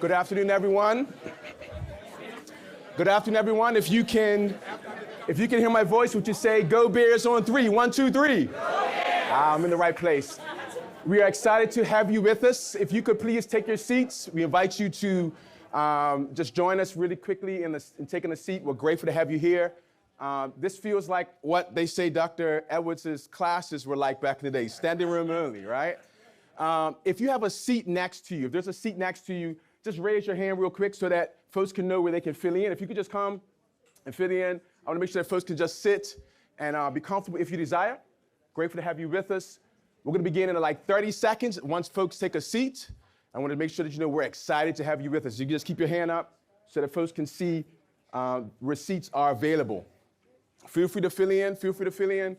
Good afternoon, everyone. Good afternoon, everyone. If you can hear my voice, would you say, "Go Bears" on three? 1, 2, 3. I'm in the right place. We are excited to have you with us. If you could please take your seats. We invite you to just join us really quickly in taking a seat. We're grateful to have you here. This feels like what they say Dr. Edwards' classes were like back in the day, standing room only, right? If you have a seat next to you, if there's a seat next to you, just raise your hand real quick so that folks can know where they can fill in. If you could just come and fill in, I want to make sure that folks can just sit and be comfortable if you desire. Grateful to have you with us. We're going to begin in like 30 seconds. Once folks take a seat, I want to make sure that you know we're excited to have you with us. You can just keep your hand up so that folks can see receipts are available. Feel free to fill in. Feel free to fill in.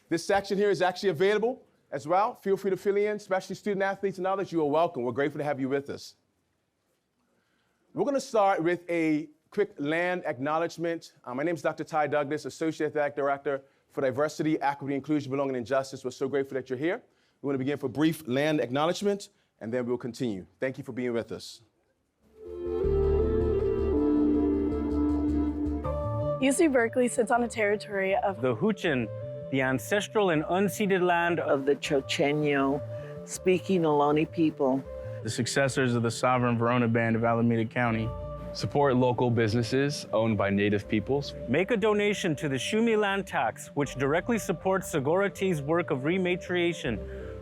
This section here is actually available as well. Feel free to fill in, especially student athletes and others. You are welcome. We're grateful to have you with us. We're going to start with a quick land acknowledgement. My name is Dr. Ty Douglas, Associate Athletic Director for Diversity, Equity, Inclusion, Belonging, and Justice. We're so grateful that you're here. We want to begin for brief land acknowledgement, and then we'll continue. Thank you for being with us. UC Berkeley sits on a territory of the Huichin, the ancestral and unceded land of the Chochenyo-speaking Ohlone people, the successors of the sovereign Verona Band of Alameda County. Support local businesses owned by Native peoples. Make a donation to the Shumi Land Tax, which directly supports Sogorea Tea's work of rematriation,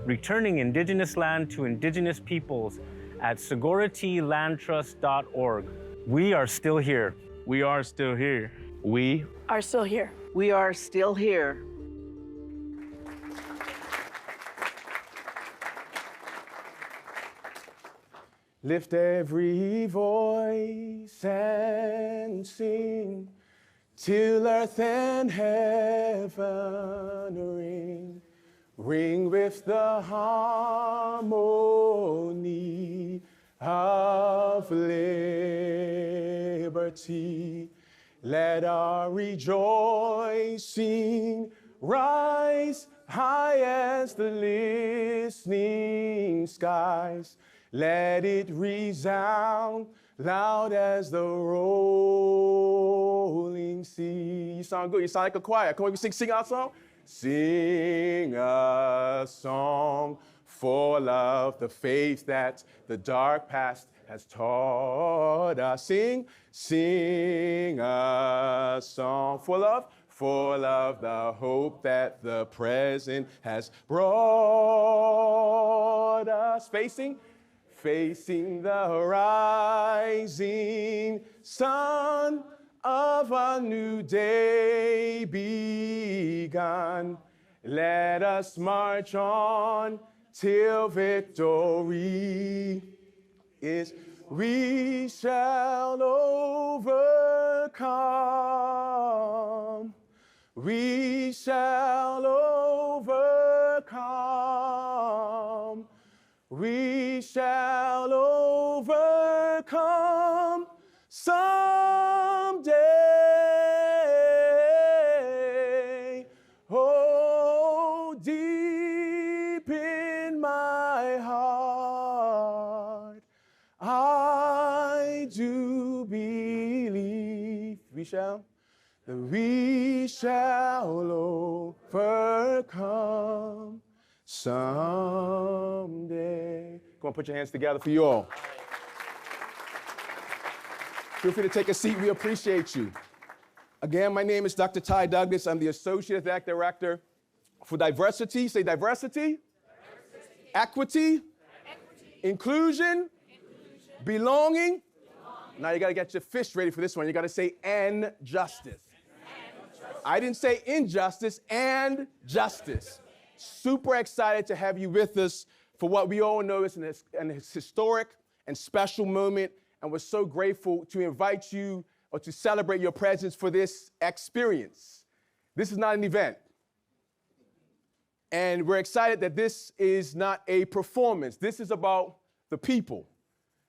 returning Indigenous land to Indigenous peoples at SogoreaTeaLandTrust.org. We are still here. We are still here. We are still here. We are still here. Lift every voice and sing till earth and heaven ring. Ring with the harmony of liberty. Let our rejoicing rise high as the listening skies. Let it resound loud as the rolling sea. You sound good. You sound like a choir. Come on, we sing our song. Sing a song full of the faith that the dark past has taught us. Sing a song full of the hope that the present has brought us. Facing the rising sun of a new day begun. Let us march on till victory is. We shall overcome. We shall overcome. We shall overcome someday. Oh, deep in my heart, I do believe we shall overcome someday. Come on, put your hands together for you all. Feel free to take a seat. We appreciate you. Again, my name is Dr. Ty Douglas. I'm the Associate Athletic Director for Diversity. Say diversity. Equity. Inclusion. Belonging. Now you got to get your fish ready for this one. You got to say and justice. I didn't say injustice, and justice. Super excited to have you with us for what we all know is an historic and special moment, and we're so grateful to invite you or to celebrate your presence for this experience. This is not an event, and we're excited that this is not a performance. This is about the people,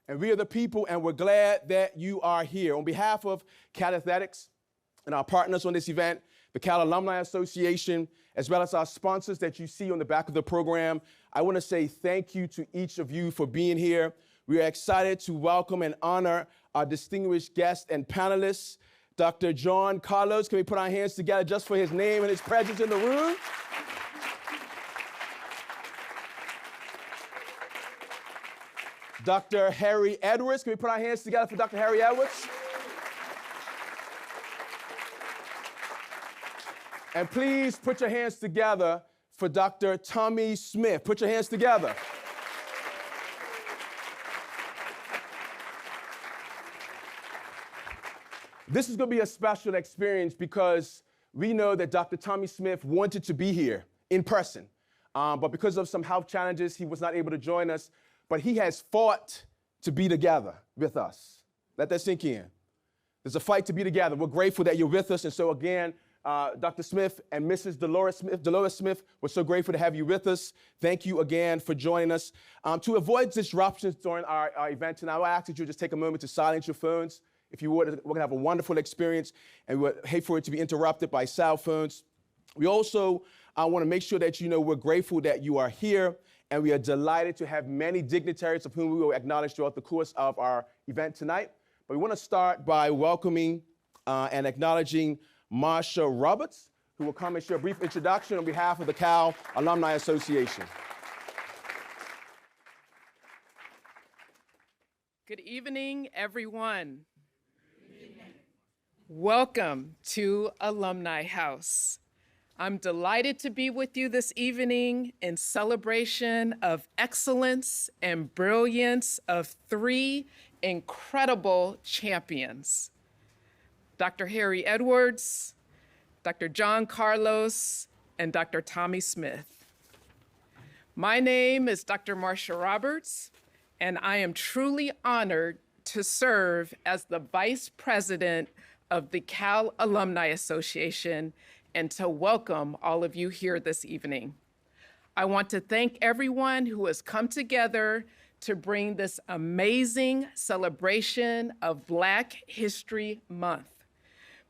and we are the people, and we're glad that you are here. On behalf of Cal Athletics and our partners on this event, the Cal Alumni Association, as well as our sponsors that you see on the back of the program, I want to say thank you to each of you for being here. We are excited to welcome and honor our distinguished guests and panelists, Dr. John Carlos. Can we put our hands together just for his name and his presence in the room? Dr. Harry Edwards. Can we put our hands together for Dr. Harry Edwards? And please put your hands together for Dr. Tommy Smith. Put your hands together. This is going to be a special experience because we know that Dr. Tommy Smith wanted to be here in person, but because of some health challenges, he was not able to join us. But he has fought to be together with us. Let that sink in. There's a fight to be together. We're grateful that you're with us. And so again, Dr. Smith and Mrs. Dolores Smith, we're so grateful to have you with us. Thank you again for joining us. To avoid disruptions during our event tonight, I ask that you just take a moment to silence your phones. If you would, we're going to have a wonderful experience, and we would hate for it to be interrupted by cell phones. We also want to make sure that you know we're grateful that you are here, and we are delighted to have many dignitaries of whom we will acknowledge throughout the course of our event tonight. But we want to start by welcoming and acknowledging Marsha Roberts, who will come and share a brief introduction on behalf of the Cal Alumni Association. Good evening, everyone. Welcome to Alumni House. I'm delighted to be with you this evening in celebration of excellence and brilliance of three incredible champions: Dr. Harry Edwards, Dr. John Carlos, and Dr. Tommy Smith. My name is Dr. Marsha Roberts, and I am truly honored to serve as the Vice President of the Cal Alumni Association and to welcome all of you here this evening. I want to thank everyone who has come together to bring this amazing celebration of Black History Month.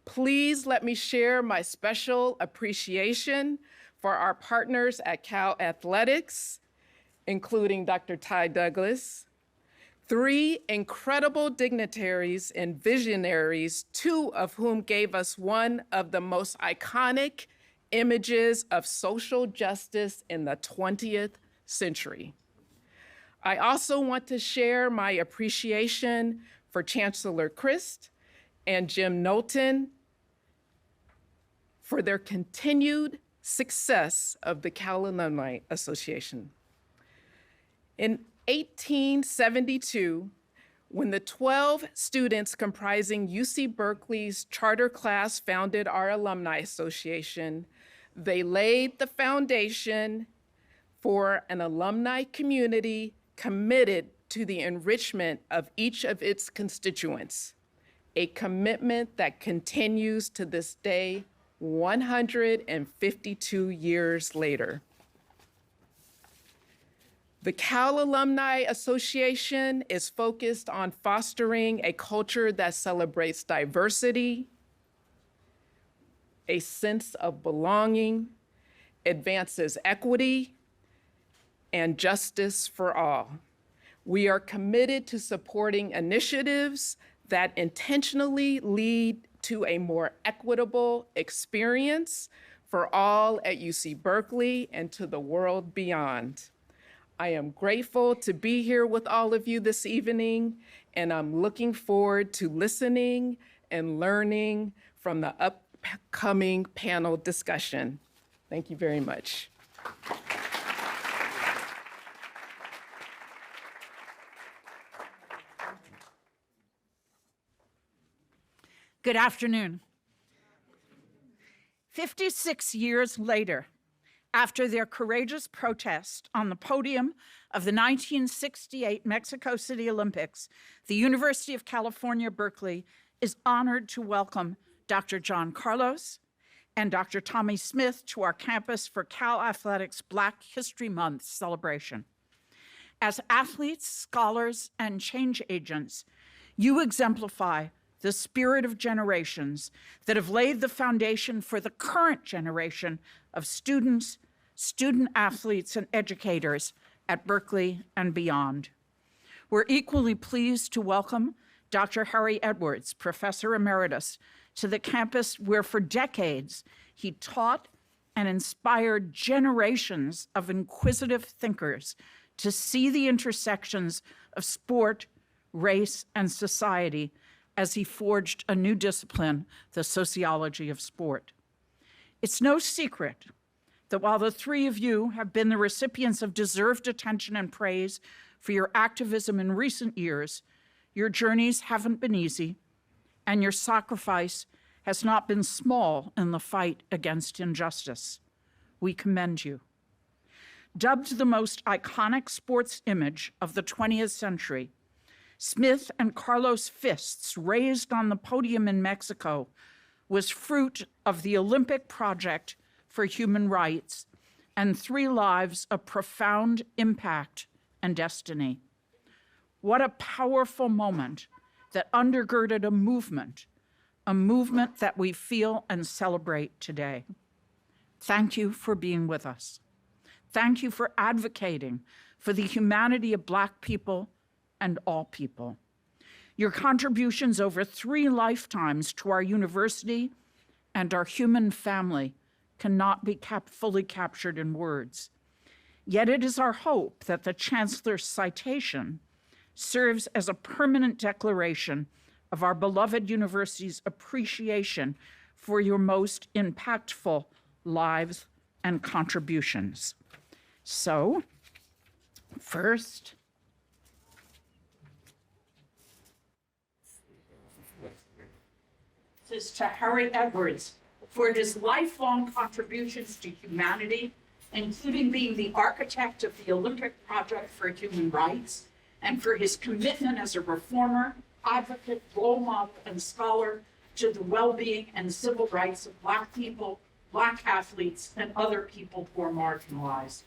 Please let me share my special appreciation for our partners at Cal Athletics, including Dr. Ty Douglas, three incredible dignitaries and visionaries, two of whom gave us one of the most iconic images of social justice in the 20th century. I also want to share my appreciation for Chancellor Christ and Jim Knowlton for their continued success of the Cal Alumni Association. In 1872, when the 12 students comprising UC Berkeley's charter class founded our Alumni Association, they laid the foundation for an alumni community committed to the enrichment of each of its constituents, a commitment that continues to this day, 152 years later. The Cal Alumni Association is focused on fostering a culture that celebrates diversity, a sense of belonging, advances equity, and justice for all. We are committed to supporting initiatives that intentionally lead to a more equitable experience for all at UC Berkeley and to the world beyond. I am grateful to be here with all of you this evening, and I'm looking forward to listening and learning from the upcoming panel discussion. Thank you very much. Good afternoon. 56 years later, after their courageous protest on the podium of the 1968 Mexico City Olympics, the University of California, Berkeley is honored to welcome Dr. John Carlos and Dr. Tommy Smith to our campus for Cal Athletics Black History Month celebration. As athletes, scholars, and change agents, you exemplify the spirit of generations that have laid the foundation for the current generation of students, student athletes, and educators at Berkeley and beyond. We're equally pleased to welcome Dr. Harry Edwards, Professor Emeritus, to the campus where for decades he taught and inspired generations of inquisitive thinkers to see the intersections of sport, race, and society as he forged a new discipline, the sociology of sport. It's no secret that while the three of you have been the recipients of deserved attention and praise for your activism in recent years, your journeys haven't been easy, and your sacrifice has not been small in the fight against injustice. We commend you. Dubbed the most iconic sports image of the 20th century, Smith and Carlos' fists raised on the podium in Mexico was fruit of the Olympic Project for Human Rights and 3 lives of profound impact and destiny. What a powerful moment that undergirded a movement that we feel and celebrate today. Thank you for being with us. Thank you for advocating for the humanity of Black people and all people. Your contributions over 3 lifetimes to our university and our human family cannot be fully captured in words. Yet it is our hope that the Chancellor's citation serves as a permanent declaration of our beloved university's appreciation for your most impactful lives and contributions. So, first, this is to Harry Edwards for his lifelong contributions to humanity, including being the architect of the Olympic Project for Human Rights, and for his commitment as a reformer, advocate, role model, and scholar to the well-being and civil rights of Black people, Black athletes, and other people who are marginalized.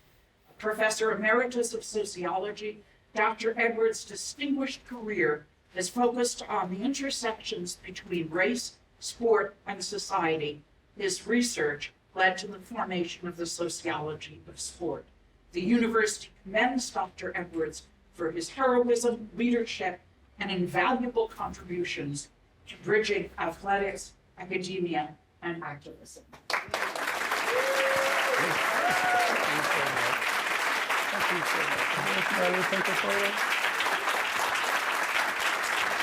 Professor Emeritus of Sociology, Dr. Edwards' distinguished career is focused on the intersections between race, sport, and society. His research led to the formation of the sociology of sport. The university commends Dr. Edwards for his heroism, leadership, and invaluable contributions to bridging athletics, academia, and activism. Thank you so much. Can I take a photo?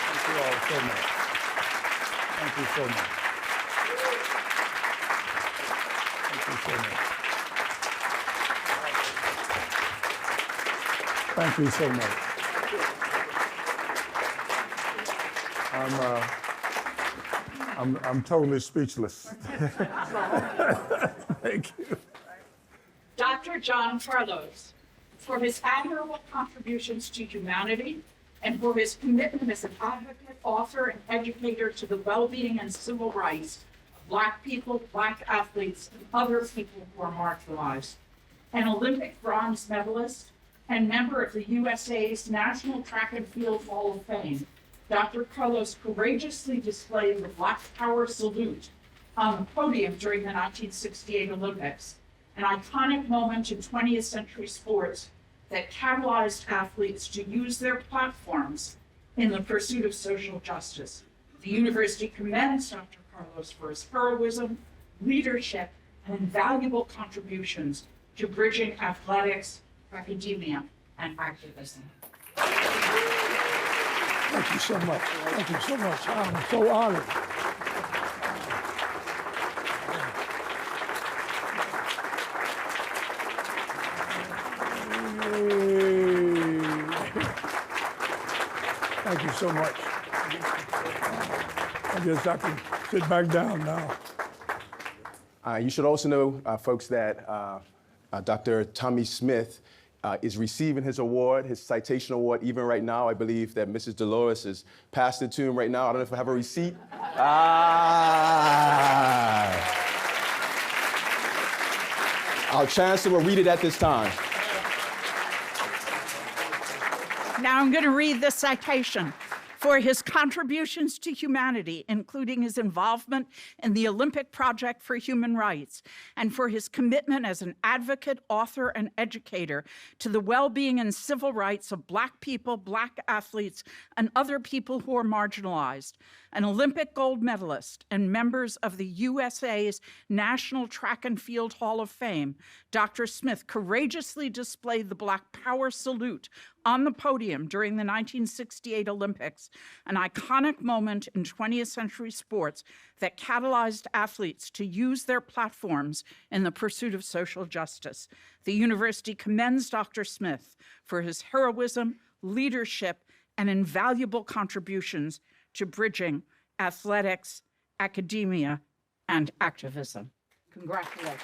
Thank you all so much. Thank you so much. Thank you so much. Thank you so much. I'm totally speechless. Thank you. Dr. John Carlos, for his admirable contributions to humanity and for his commitment as an advocate, author, and educator to the well-being and civil rights of Black people, Black athletes, and other people who are marginalized. An Olympic bronze medalist and member of the USA's National Track and Field Hall of Fame, Dr. Carlos courageously displayed the Black Power salute on the podium during the 1968 Olympics, an iconic moment in 20th century sports that catalyzed athletes to use their platforms in the pursuit of social justice. The university commends Dr. Carlos for his heroism, leadership, and invaluable contributions to bridging athletics, academia, and activism. Thank you so much. Thank you so much. I'm so honored. Thank you so much. I guess I can sit back down now. You should also know, folks, that Dr. Tommy Smith is receiving his award, his citation award, even right now. I believe that Mrs. Dolores is passing it to him right now. I don't know if I have a receipt. Our chancellor will read it at this time. Now I'm going to read the citation. for his contributions to humanity, including his involvement in the Olympic Project for Human Rights, and for his commitment as an advocate, author, and educator to the well-being and civil rights of Black people, Black athletes, and other people who are marginalized. An Olympic gold medalist and members of the USA's National Track and Field Hall of Fame, Dr. Smith courageously displayed the Black Power salute on the podium during the 1968 Olympics, an iconic moment in 20th century sports that catalyzed athletes to use their platforms in the pursuit of social justice. The university commends Dr. Smith for his heroism, leadership, and invaluable contributions to bridging athletics, academia, and activism. Congratulations.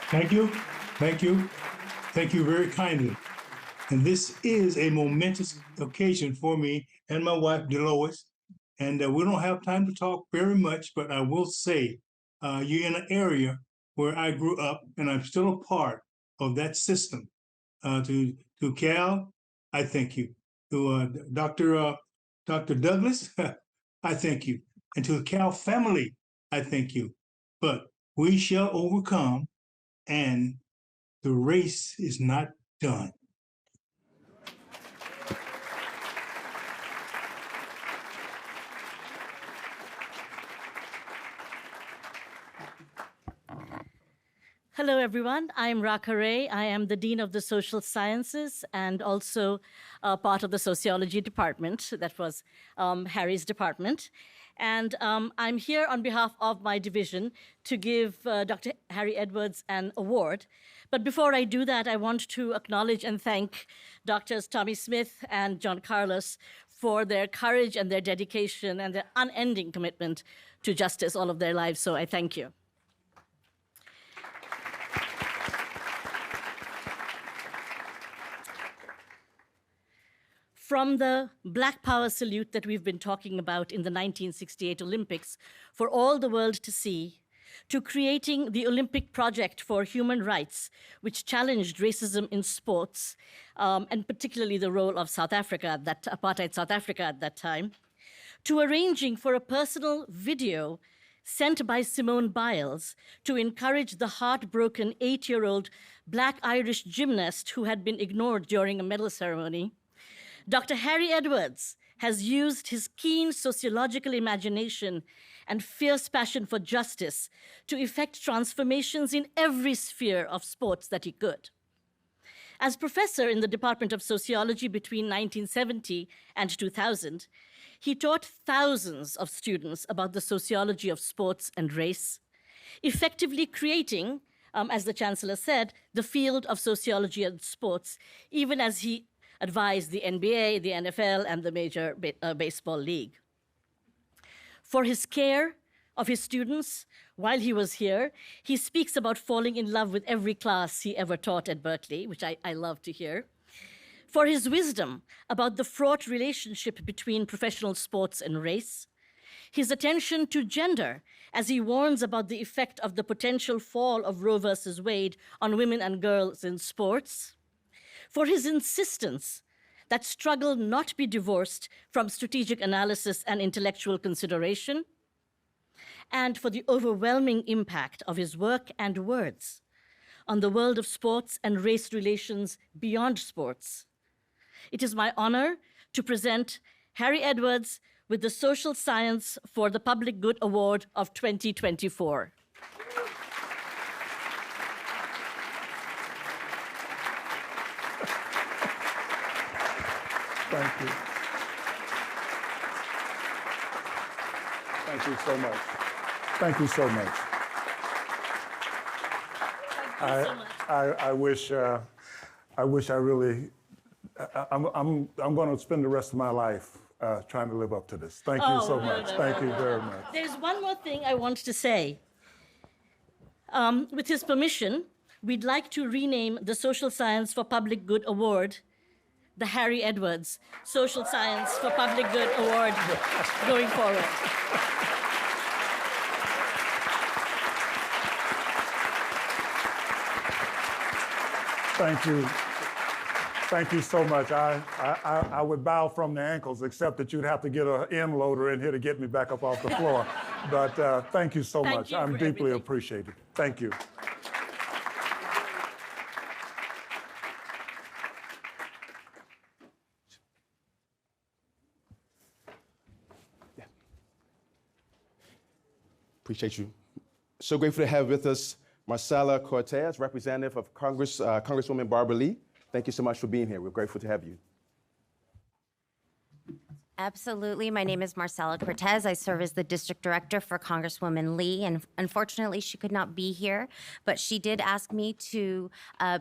Thank you. Thank you. Thank you very kindly. And this is a momentous occasion for me and my wife, Delois. And we don't have time to talk very much, but I will say you're in an area where I grew up, and I'm still a part of that system. To Cal, I thank you. To Dr. Douglas, I thank you. And to the Cal family, I thank you. But we shall overcome, and the race is not done. Hello, everyone. I'm Raka Ray. I am the Dean of the Social Sciences and also part of the Sociology Department. That was Harry's department. And I'm here on behalf of my division to give Dr. Harry Edwards an award. But before I do that, I want to acknowledge and thank Drs. Tommy Smith and John Carlos for their courage and their dedication and their unending commitment to justice all of their lives. So I thank you. From the Black Power salute that we've been talking about in the 1968 Olympics for all the world to see, to creating the Olympic Project for Human Rights, which challenged racism in sports, and particularly the role of South Africa, that apartheid South Africa at that time, to arranging for a personal video sent by Simone Biles to encourage the heartbroken 8-year-old Black Irish gymnast who had been ignored during a medal ceremony, Dr. Harry Edwards has used his keen sociological imagination and fierce passion for justice to effect transformations in every sphere of sports that he could. As professor in the Department of Sociology between 1970 and 2000, he taught thousands of students about the sociology of sports and race, effectively creating, as the Chancellor said, the field of sociology and sports, even as he advised the NBA, the NFL, and the major baseball league. For his care of his students while he was here, he speaks about falling in love with every class he ever taught at Berkeley, which I love to hear. For his wisdom about the fraught relationship between professional sports and race, his attention to gender as he warns about the effect of the potential fall of Roe versus Wade on women and girls in sports, for his insistence that struggle not be divorced from strategic analysis and intellectual consideration, and for the overwhelming impact of his work and words on the world of sports and race relations beyond sports. It is my honor to present Harry Edwards with the Social Science for the Public Good Award of 2024. Thank you. Thank you so much. Thank you so much. I wish I really. I'm going to spend the rest of my life trying to live up to this. Thank you so much. Thank you very much. There's one more thing I want to say. With his permission, we'd like to rename the Social Science for Public Good Award the Harry Edwards Social Science for Public Good Award going forward. Thank you. Thank you so much. I would bow from the ankles, except that you'd have to get an end loader in here to get me back up off the floor. But thank you so much. I'm deeply appreciated. Thank you. Appreciate you. So grateful to have with us Marcela Cortez, representative of Congresswoman Barbara Lee. Thank you so much for being here. We're grateful to have you. Absolutely. My name is Marcela Cortez. I serve as the district director for Congresswoman Lee, and unfortunately, she could not be here, but she did ask me to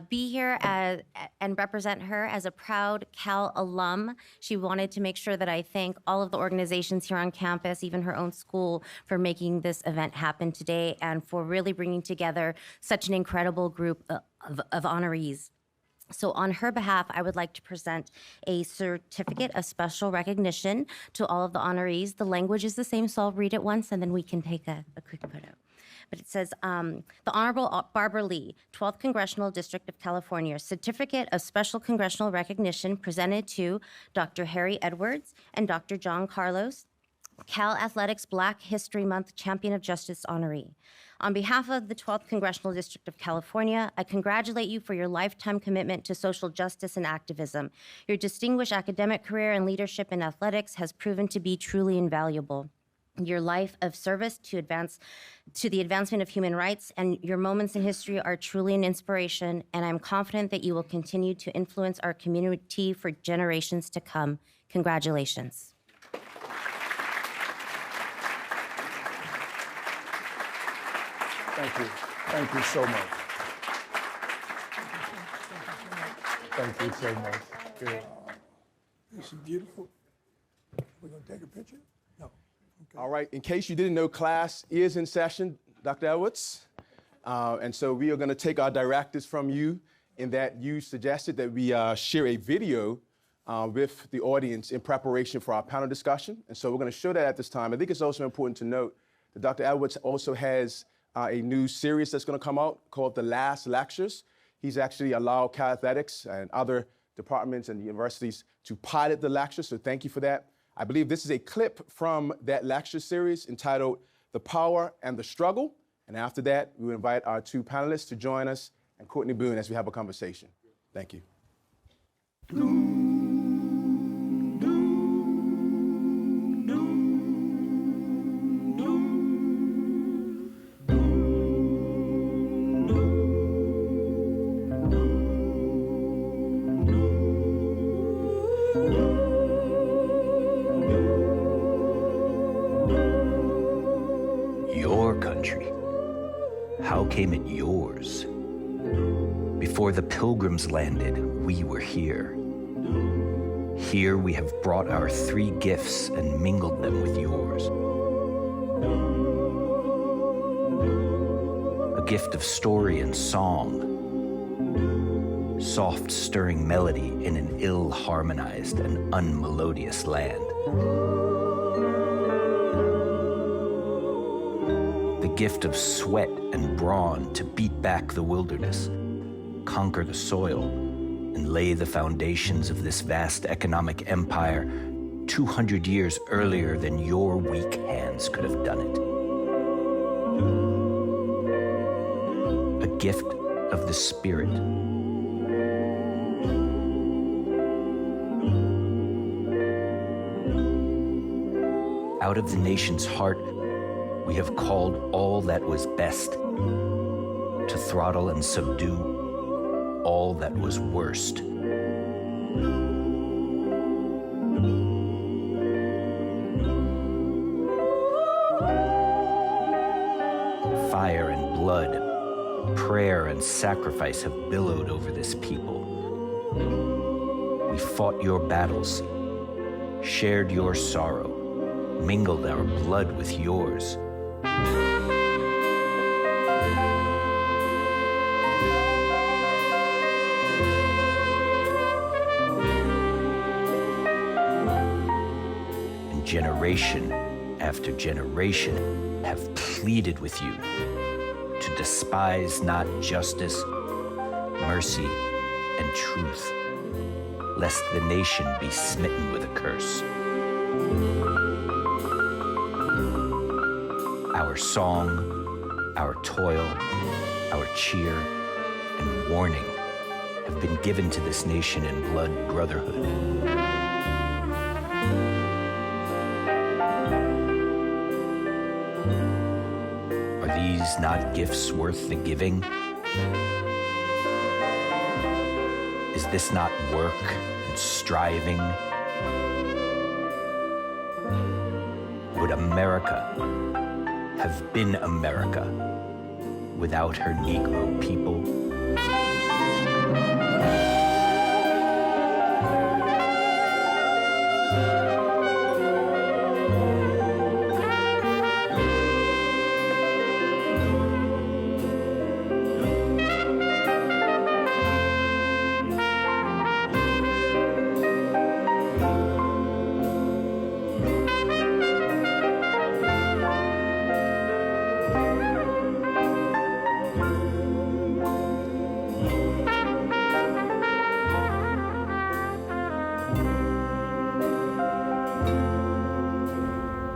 be here and represent her as a proud Cal alum. She wanted to make sure that I thank all of the organizations here on campus, even her own school, for making this event happen today and for really bringing together such an incredible group of honorees. So on her behalf, I would like to present a certificate of special recognition to all of the honorees. The language is the same, so I'll read it once and then we can take a quick photo. But it says, the Honorable Barbara Lee, 12th Congressional District of California, Certificate of Special Congressional Recognition presented to Dr. Harry Edwards and Dr. John Carlos, Cal Athletics Black History Month Champion of Justice honoree. On behalf of the 12th Congressional District of California, I congratulate you for your lifetime commitment to social justice and activism. Your distinguished academic career and leadership in athletics has proven to be truly invaluable. Your life of service to the advancement of human rights and your moments in history are truly an inspiration, and I'm confident that you will continue to influence our community for generations to come. Congratulations. Thank you. Thank you so much. Thank you so much. Good. This is beautiful. We're going to take a picture? No. Okay. All right. In case you didn't know, class is in session, Dr. Edwards. And so we are going to take our directives from you in that you suggested that we share a video with the audience in preparation for our panel discussion. And so we're going to show that at this time. I think it's also important to note that Dr. Edwards also has a new series that's going to come out called The Last Lectures. He's actually allowed Cal Athletics and other departments and universities to pilot the lectures, so thank you for that. I believe this is a clip from that lecture series entitled The Power and the Struggle. And after that, we will invite our two panelists to join us and Courtney Boone as we have a conversation. Thank you. How came it yours? Before the pilgrims landed, we were here. Here we have brought our three gifts and mingled them with yours. A gift of story and song, soft stirring melody in an ill-harmonized and unmelodious land. The gift of sweat and brawn to beat back the wilderness, conquer the soil, and lay the foundations of this vast economic empire 200 years earlier than your weak hands could have done it. A gift of the spirit. Out of the nation's heart, we have called all that was best to throttle and subdue all that was worst. Fire and blood, prayer and sacrifice have billowed over this people. We fought your battles, shared your sorrow, mingled our blood with yours. And generation after generation have pleaded with you to despise not justice, mercy, and truth, lest the nation be smitten with a curse. Our song, our toil, our cheer, and warning have been given to this nation in blood brotherhood. Are these not gifts worth the giving? Is this not work and striving? Would America have been America without her Negro people?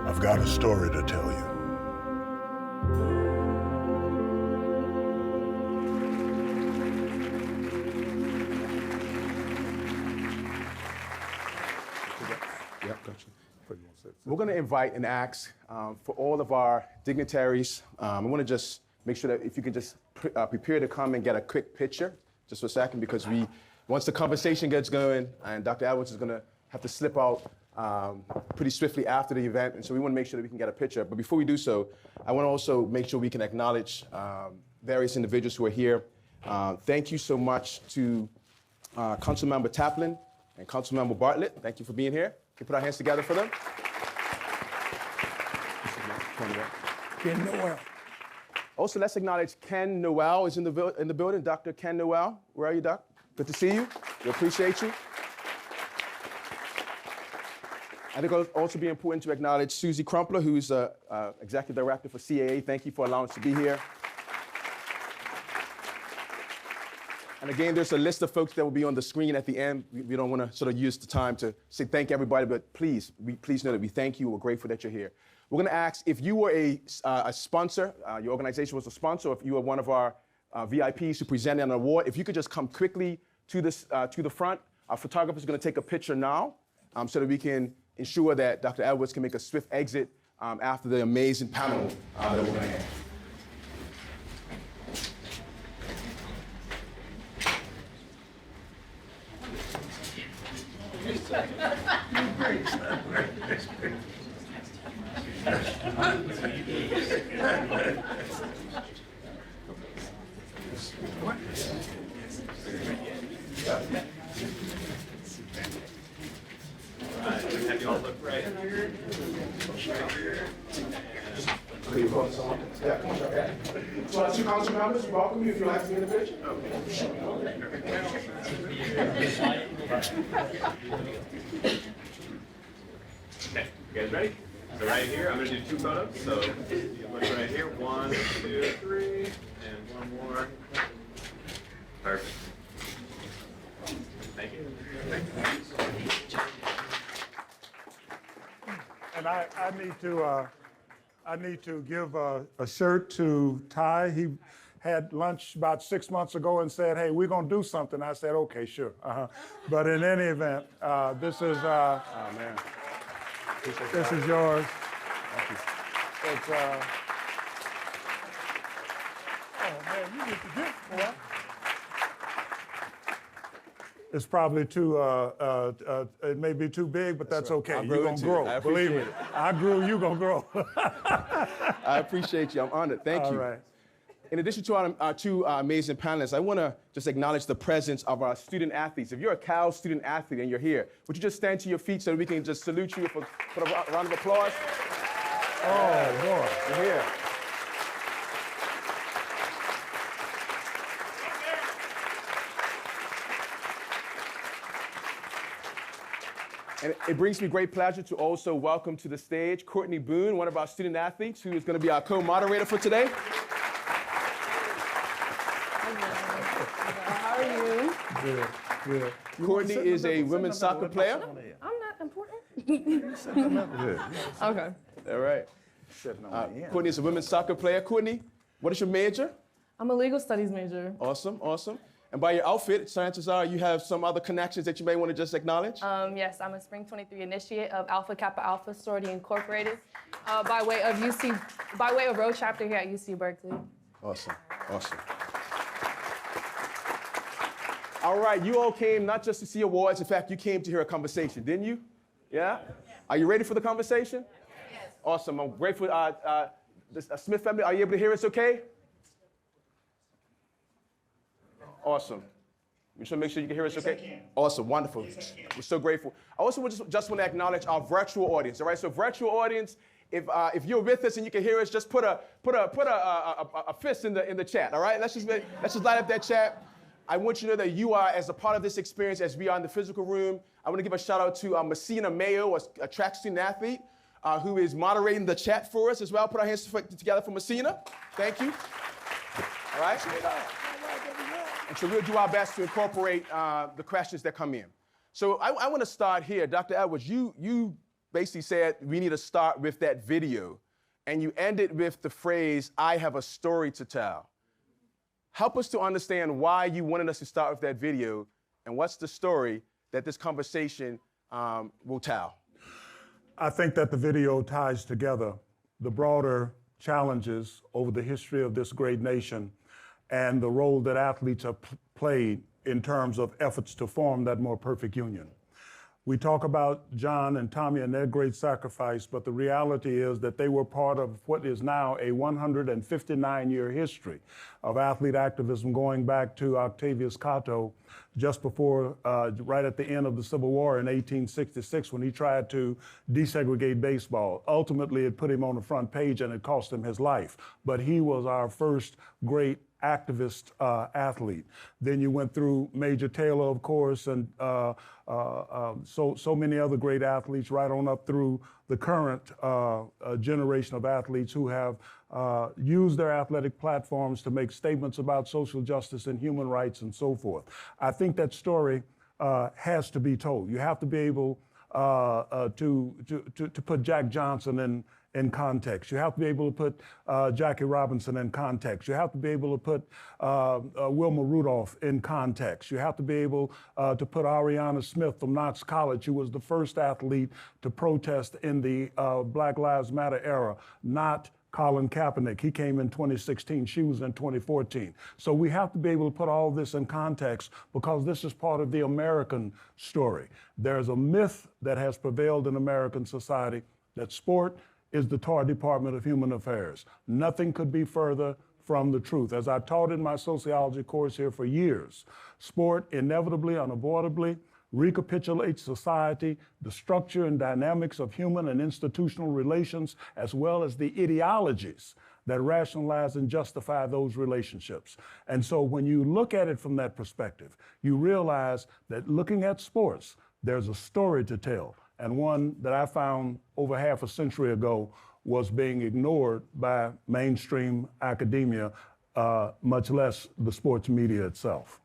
I've got a story to tell you. Yep, gotcha. We're going to invite and ask for all of our dignitaries. I want to just make sure that if you could just prepare to come and get a quick picture, just for a second, because once the conversation gets going, and Dr. Edwards is going to have to slip out pretty swiftly after the event, and so we want to make sure that we can get a picture. But before we do so, I want to also make sure we can acknowledge various individuals who are here. Thank you so much to Councilmember Taplin and Councilmember Bartlett. Thank you for being here. Can we put our hands together for them? Ken Noel. Also, let's acknowledge Ken Noel is in the building. Dr. Ken Noel, where are you, Doc? Good to see you. We appreciate you. I think it'll also be important to acknowledge Susie Crumpler, who's Executive Director for CAA. Thank you for allowing us to be here. And again, there's a list of folks that will be on the screen at the end. We don't want to sort of use the time to say thank everybody, but please know that we thank you. We're grateful that you're here. We're going to ask if you were a sponsor, your organization was a sponsor, or if you were one of our VIPs who presented an award, if you could just come quickly to the front. Our photographer is going to take a picture now so that we can ensure that Dr. Edwards can make a swift exit after the amazing panel that we're going to have. Have you all look right? Yeah, come on, okay. So our two council members, welcome you if you'd like to be in the picture. Okay, you guys ready? So right here, I'm gonna do two photos. So you look right here, 1, 2, 3, and one more. Perfect. Thank you. And I need to give a shirt to Ty. He had lunch about 6 months ago and said, "Hey, we're gonna do something." I said, "Okay, sure." But in any event, this is oh man, this is yours. Thank you. It's oh man, you get the gift, boy. It's probably too, it may be too big, but that's okay. You're gonna grow, believe me. I grew, you gonna grow. I appreciate you, I'm honored, thank you. All right. In addition to our two amazing panelists, I wanna just acknowledge the presence of our student athletes. If you're a Cal student athlete and you're here, would you just stand to your feet so that we can just salute you for a round of applause? Oh, boy. You're here. And it brings me great pleasure to also welcome to the stage Courtney Boone, one of our student athletes, who is going to be our co-moderator for today. How are you? Good. Courtney is a women's soccer player. I'm not important. Okay. All right. Courtney is a women's soccer player. Courtney, what is your major? I'm a legal studies major. Awesome, awesome. And by your outfit, chances are you have some other connections that you may want to just acknowledge. Yes, I'm a Spring 23 initiate of Alpha Kappa Alpha Sorority Incorporated, by way of Road Chapter here at UC Berkeley. Awesome, awesome. All right, you all came not just to see awards. In fact, you came to hear a conversation, didn't you? Yeah? Are you ready for the conversation? Yes. Awesome. I'm grateful. The Smith family, are you able to hear us okay? Awesome. We should make sure you can hear us okay? Awesome, wonderful. We're so grateful. I also just want to acknowledge our virtual audience, all right? So virtual audience, if you're with us and you can hear us, just put a fist in the chat, all right? Let's just light up that chat. I want you to know that you are as a part of this experience as we are in the physical room. I want to give a shout out to Messina Mayo, a track student athlete, who is moderating the chat for us as well. Put our hands together for Messina. Thank you. All right? And so we'll do our best to incorporate the questions that come in. So I want to start here. Dr. Edwards, you basically said we need to start with that video, and you ended with the phrase, "I have a story to tell." Help us to understand why you wanted us to start with that video, and what's the story that this conversation will tell? I think that the video ties together the broader challenges over the history of this great nation and the role that athletes have played in terms of efforts to form that more perfect union. We talk about John and Tommy and their great sacrifice, but the reality is that they were part of what is now a 159-year history of athlete activism going back to Octavius Cato just before, right at the end of the Civil War in 1866 when he tried to desegregate baseball. Ultimately, it put him on the front page and it cost him his life. But he was our first great activist athlete. Then you went through Major Taylor, of course, and so many other great athletes, right on up through the current generation of athletes who have used their athletic platforms to make statements about social justice and human rights and so forth. I think that story has to be told. You have to be able to put Jack Johnson in context. You have to be able to put Jackie Robinson in context. You have to be able to put Wilma Rudolph in context. You have to be able to put Ariana Smith from Knox College, who was the first athlete to protest in the Black Lives Matter era, not Colin Kaepernick. He came in 2016. She was in 2014. So we have to be able to put all this in context because this is part of the American story. There's a myth that has prevailed in American society that sport is the toy department of human affairs. Nothing could be further from the truth. As I taught in my sociology course here for years, sport inevitably, unavoidably recapitulates society, the structure and dynamics of human and institutional relations, as well as the ideologies that rationalize and justify those relationships. And so when you look at it from that perspective, you realize that looking at sports, there's a story to tell, and one that I found over half a century ago was being ignored by mainstream academia, much less the sports media itself.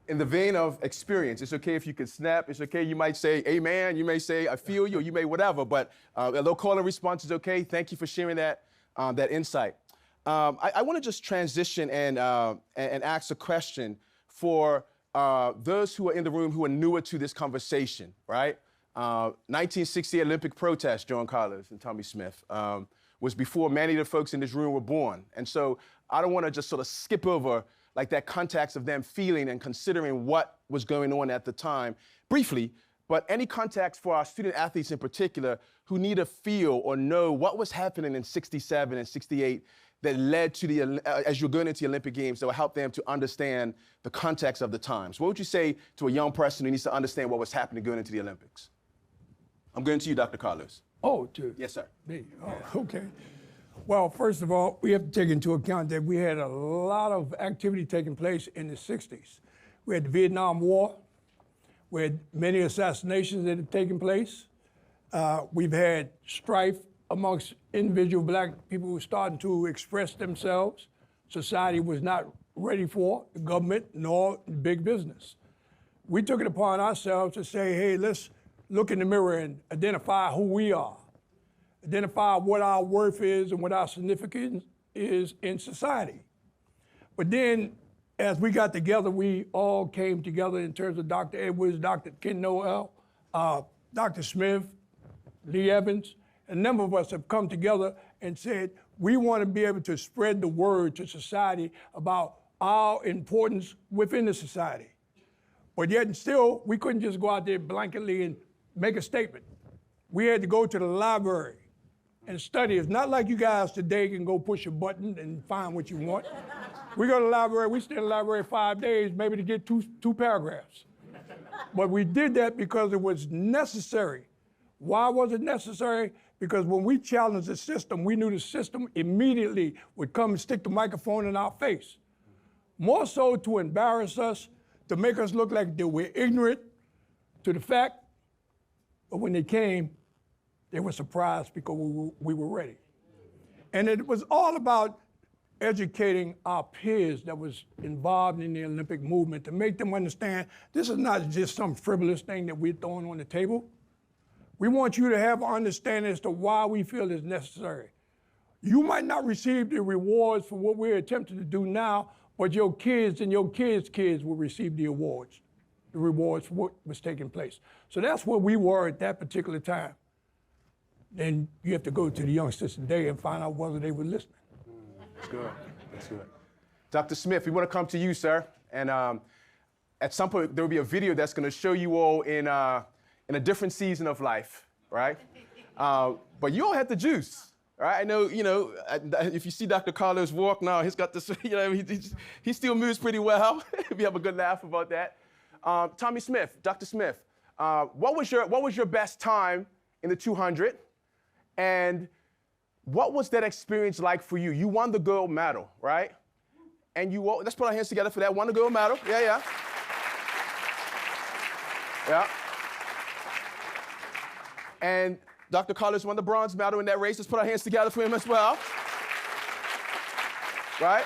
In the vein of experience, it's okay if you can snap. It's okay, you might say amen, you may say I feel you, or you may whatever, but a little call and response is okay. Thank you for sharing that insight. I want to just transition and ask a question for those who are in the room who are newer to this conversation, right? 1968 Olympic protest, John Carlos and Tommy Smith, was before many of the folks in this room were born. And so I don't want to just sort of skip over like that context of them feeling and considering what was going on at the time briefly, but any context for our student athletes in particular who need to feel or know what was happening in 67 and 68 that led to the, as you're going into the Olympic Games, that will help them to understand the context of the times. What would you say to a young person who needs to understand what was happening going into the Olympics? I'm going to you, Dr. Carlos. Oh, to Yes, sir. me. Oh, okay. Well, first of all, we have to take into account that we had a lot of activity taking place in the 60s. We had the Vietnam War. We had many assassinations that had taken place. We've had strife amongst individual black people who were starting to express themselves. Society was not ready for, the government nor big business. We took it upon ourselves to say, hey, let's look in the mirror and identify who we are, identify what our worth is and what our significance is in society. But then, as we got together, we all came together in terms of Dr. Edwards, Dr. Ken Noel, Dr. Smith, Lee Evans. A number of us have come together and said, we want to be able to spread the word to society about our importance within the society. But yet and still, we couldn't just go out there blanketly and make a statement. We had to go to the library and study. It's not like you guys today can go push a button and find what you want. We go to the library, we stay in the library 5 days, maybe to get two paragraphs. But we did that because it was necessary. Why was it necessary? Because when we challenged the system, we knew the system immediately would come and stick the microphone in our face. More so to embarrass us, to make us look like that we're ignorant to the fact, but when they came, they were surprised because we were ready. And it was all about educating our peers that was involved in the Olympic movement to make them understand this is not just some frivolous thing that we're throwing on the table. We want you to have an understanding as to why we feel it's necessary. You might not receive the rewards for what we're attempting to do now, but your kids and your kids' kids will receive the awards, the rewards for what was taking place. So that's where we were at that particular time. Then you have to go to the youngsters today and find out whether they were listening. That's good. That's good. Dr. Smith, we want to come to you, sir. And at some point, there will be a video that's going to show you all in a different season of life, right? But you all had the juice, right? I know, if you see Dr. Carlos walk now, he's got this, he still moves pretty well. We have a good laugh about that. Tommie Smith, Dr. Smith, what was your best time in the 200? And what was that experience like for you? You won the gold medal, right? And let's put our hands together for that. Won the gold medal. Yeah. Yeah. And Dr. Carlos won the bronze medal in that race. Let's put our hands together for him as well. Right?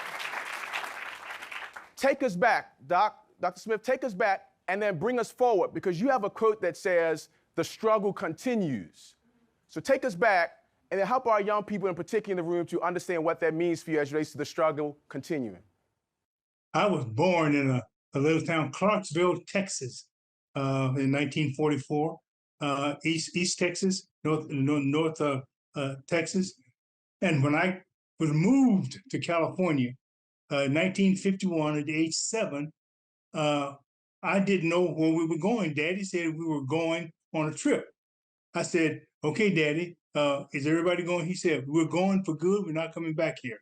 Take us back, Dr. Smith, take us back and then bring us forward, because you have a quote that says, the struggle continues. So take us back and then help our young people, in particular in the room, to understand what that means for you as it relates to the struggle continuing. I was born in a little town, Clarksville, Texas, in 1944, East Texas, North Texas. And when I was moved to California, 1951 at age 7, I didn't know where we were going. Daddy said we were going on a trip. I said, okay, Daddy, is everybody going? He said, we're going for good. We're not coming back here.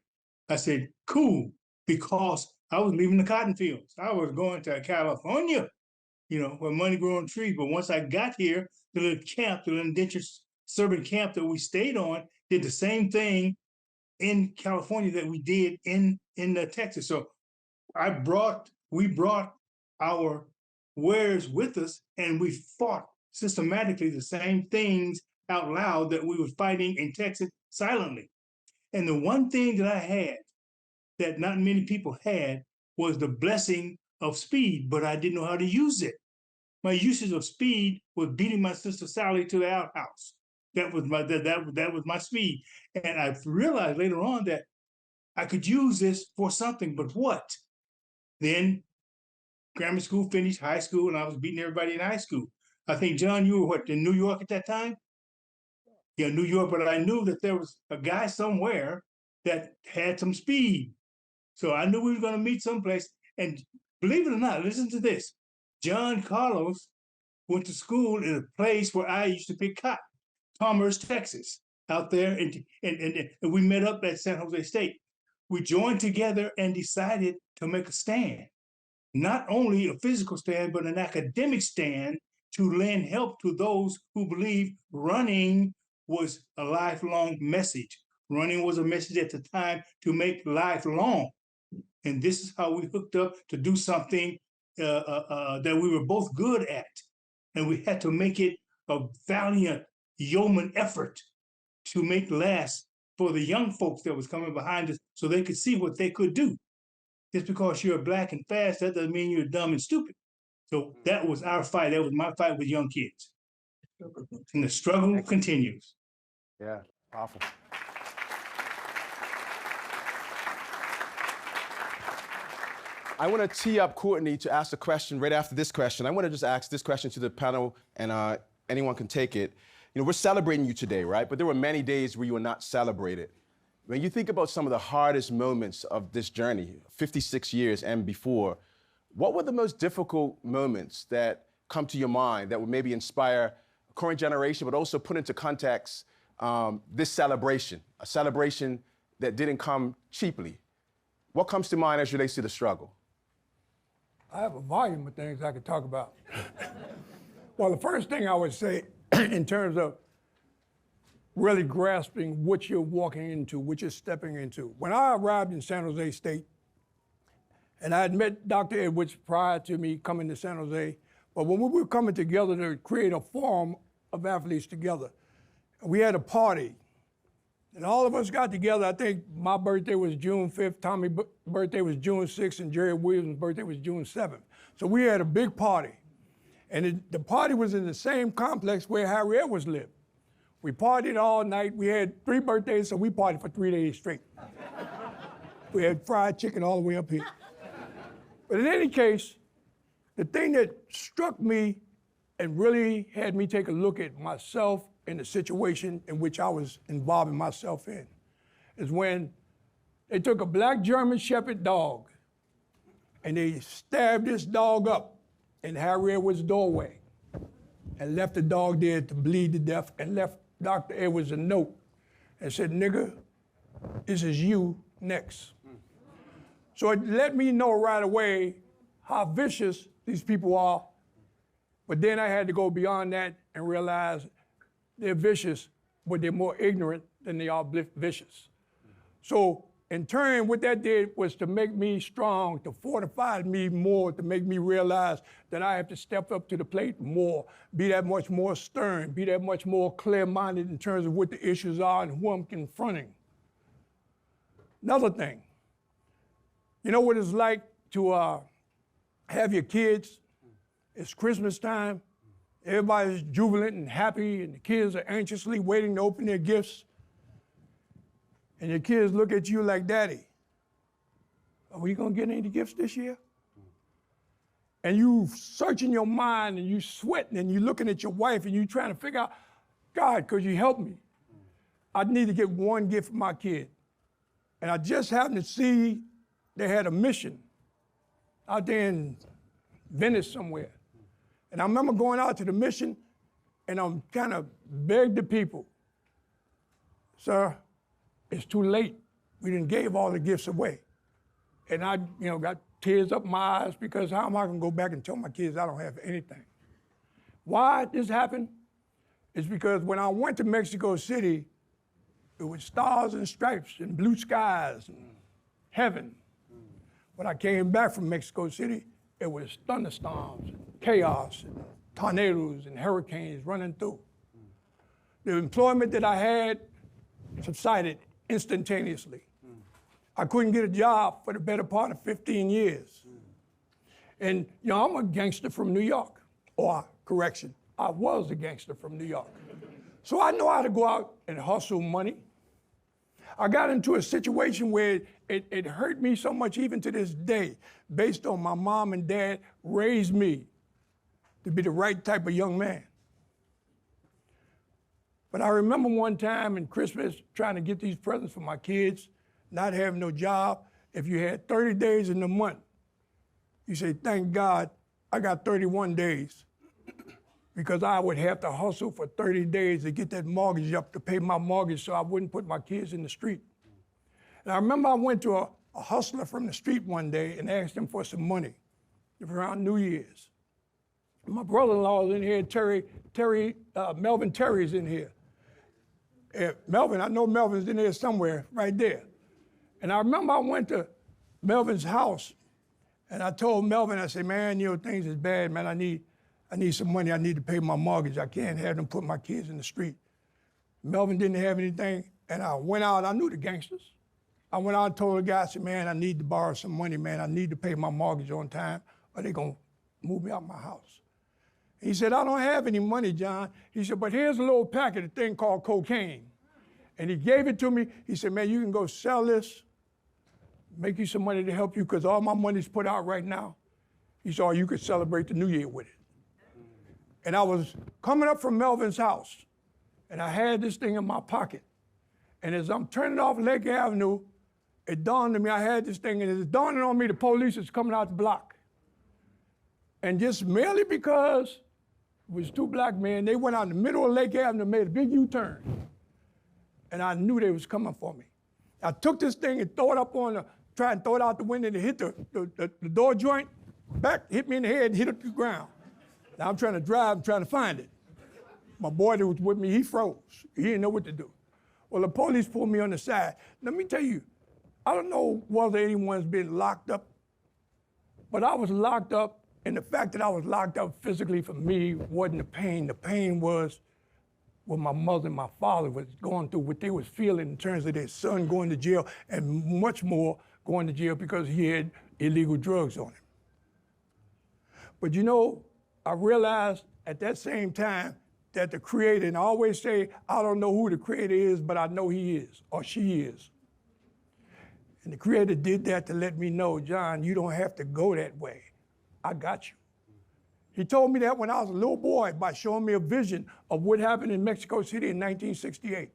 I said, cool, because I was leaving the cotton fields. I was going to California, where money grew on trees. But once I got here, the little camp, the little indentured servant camp that we stayed on, did the same thing in California that we did in Texas. So we brought our wares with us, and we fought systematically the same things out loud that we were fighting in Texas silently. And the one thing that I had that not many people had was the blessing of speed, but I didn't know how to use it. My usage of speed was beating my sister Sally to the outhouse. That was my speed. And I realized later on that I could use this for something, but what? Then grammar school finished, high school, and I was beating everybody in high school. I think, John, you were in New York at that time? Yeah, New York, but I knew that there was a guy somewhere that had some speed. So I knew we were going to meet someplace. And believe it or not, listen to this. John Carlos went to school in a place where I used to pick cotton, Commerce, Texas, out there. And we met up at San Jose State. We joined together and decided to make a stand. Not only a physical stand, but an academic stand to lend help to those who believe running was a lifelong message. Running was a message at the time to make life long. And this is how we hooked up to do something that we were both good at. And we had to make it a valiant yeoman effort to make last for the young folks that was coming behind us so they could see what they could do. just because you're black and fast, that doesn't mean you're dumb and stupid. So that was our fight. That was my fight with young kids. And the struggle continues. Yeah, powerful. I want to tee up Courtney to ask a question right after this question. I want to just ask this question to the panel, and anyone can take it. You know, we're celebrating you today, right? But there were many days where you were not celebrated. When you think about some of the hardest moments of this journey, 56 years and before, what were the most difficult moments that come to your mind that would maybe inspire a current generation, but also put into context this celebration, a celebration that didn't come cheaply? What comes to mind as it relates to the struggle? I have a volume of things I could talk about. Well, the first thing I would say in terms of really grasping what you're walking into, what you're stepping into. When I arrived in San Jose State, and I had met Dr. Edwards prior to me coming to San Jose, but when we were coming together to create a forum of athletes together, we had a party. And all of us got together. I think my birthday was June 5th, Tommy's birthday was June 6th, and Jerry Williams' birthday was June 7th. So we had a big party. And the party was in the same complex where Harry Edwards lived. We partied all night. We had 3 birthdays, so we partied for 3 days straight. We had fried chicken all the way up here. But in any case, the thing that struck me and really had me take a look at myself and the situation in which I was involving myself in is when they took a black German Shepherd dog and they stabbed this dog up in Harry Edwards' doorway and left the dog there to bleed to death and left Dr. Edwards a note and said, "Nigga, this is you next." So it let me know right away how vicious these people are. But then I had to go beyond that and realize they're vicious, but they're more ignorant than they are vicious. So in turn, what that did was to make me strong, to fortify me more, to make me realize that I have to step up to the plate more, be that much more stern, be that much more clear-minded in terms of what the issues are and who I'm confronting. Another thing, you know what it's like to have your kids? It's Christmas time. Everybody's jubilant and happy, and the kids are anxiously waiting to open their gifts. And your kids look at you like, "Daddy, are we gonna get any gifts this year?" And you searching your mind, and you sweating, and you looking at your wife, and you trying to figure out, "God, could you help me? I need to get one gift for my kid." And I just happened to see they had a mission out there in Venice somewhere. And I remember going out to the mission, and I'm kind of begged the people, "Sir, it's too late. We didn't gave all the gifts away." And I, got tears up my eyes because how am I gonna go back and tell my kids I don't have anything? Why this happened is because when I went to Mexico City, it was stars and stripes and blue skies and heaven. When I came back from Mexico City, it was thunderstorms and chaos and tornadoes and hurricanes running through. The employment that I had subsided instantaneously. I couldn't get a job for the better part of 15 years. And I'm a gangster from New York, or correction, I was a gangster from New York. So I know how to go out and hustle money. I got into a situation where it hurt me so much even to this day, based on my mom and dad raised me to be the right type of young man. But I remember one time in Christmas trying to get these presents for my kids, not having no job. If you had 30 days in the month, you say, "Thank God I got 31 days." Because I would have to hustle for 30 days to get that mortgage up to pay my mortgage so I wouldn't put my kids in the street. And I remember I went to a hustler from the street one day and asked him for some money. It was around New Year's. My brother-in-law is in here, Melvin Terry's in here. Melvin, I know Melvin's in there somewhere, right there. And I remember I went to Melvin's house and I told Melvin, I said, "Man, things is bad, man. I need some money. I need to pay my mortgage. I can't have them put my kids in the street." Melvin didn't have anything, and I went out. I knew the gangsters. I went out and told the guy, I said, man, I need to borrow some money, man. I need to pay my mortgage on time or they're going to move me out of my house. He said, I don't have any money, John. He said, but here's a little packet of thing called cocaine. And he gave it to me. He said, man, you can go sell this, make you some money to help you because all my money's put out right now. He said, oh, you could celebrate the New Year with it. And I was coming up from Melvin's house, and I had this thing in my pocket. And as I'm turning off Lake Avenue, it dawned on me I had this thing, and it's dawning on me the police is coming out the block. And just merely because it was two black men, they went out in the middle of Lake Avenue and made a big U-turn. And I knew they was coming for me. I took this thing and throw it up on try and throw it out the window and it hit the door joint, back, hit me in the head and hit it to the ground. Now I'm trying to drive, I'm trying to find it. My boy that was with me, he froze. He didn't know what to do. Well, the police pulled me on the side. Let me tell you, I don't know whether anyone's been locked up, but I was locked up, and the fact that I was locked up physically for me wasn't the pain. The pain was what my mother and my father was going through, what they was feeling in terms of their son going to jail, and much more going to jail because he had illegal drugs on him. But you know, I realized at that same time that the Creator, and I always say, I don't know who the Creator is, but I know He is, or she is. And the Creator did that to let me know, John, you don't have to go that way. I got you. He told me that when I was a little boy by showing me a vision of what happened in Mexico City in 1968.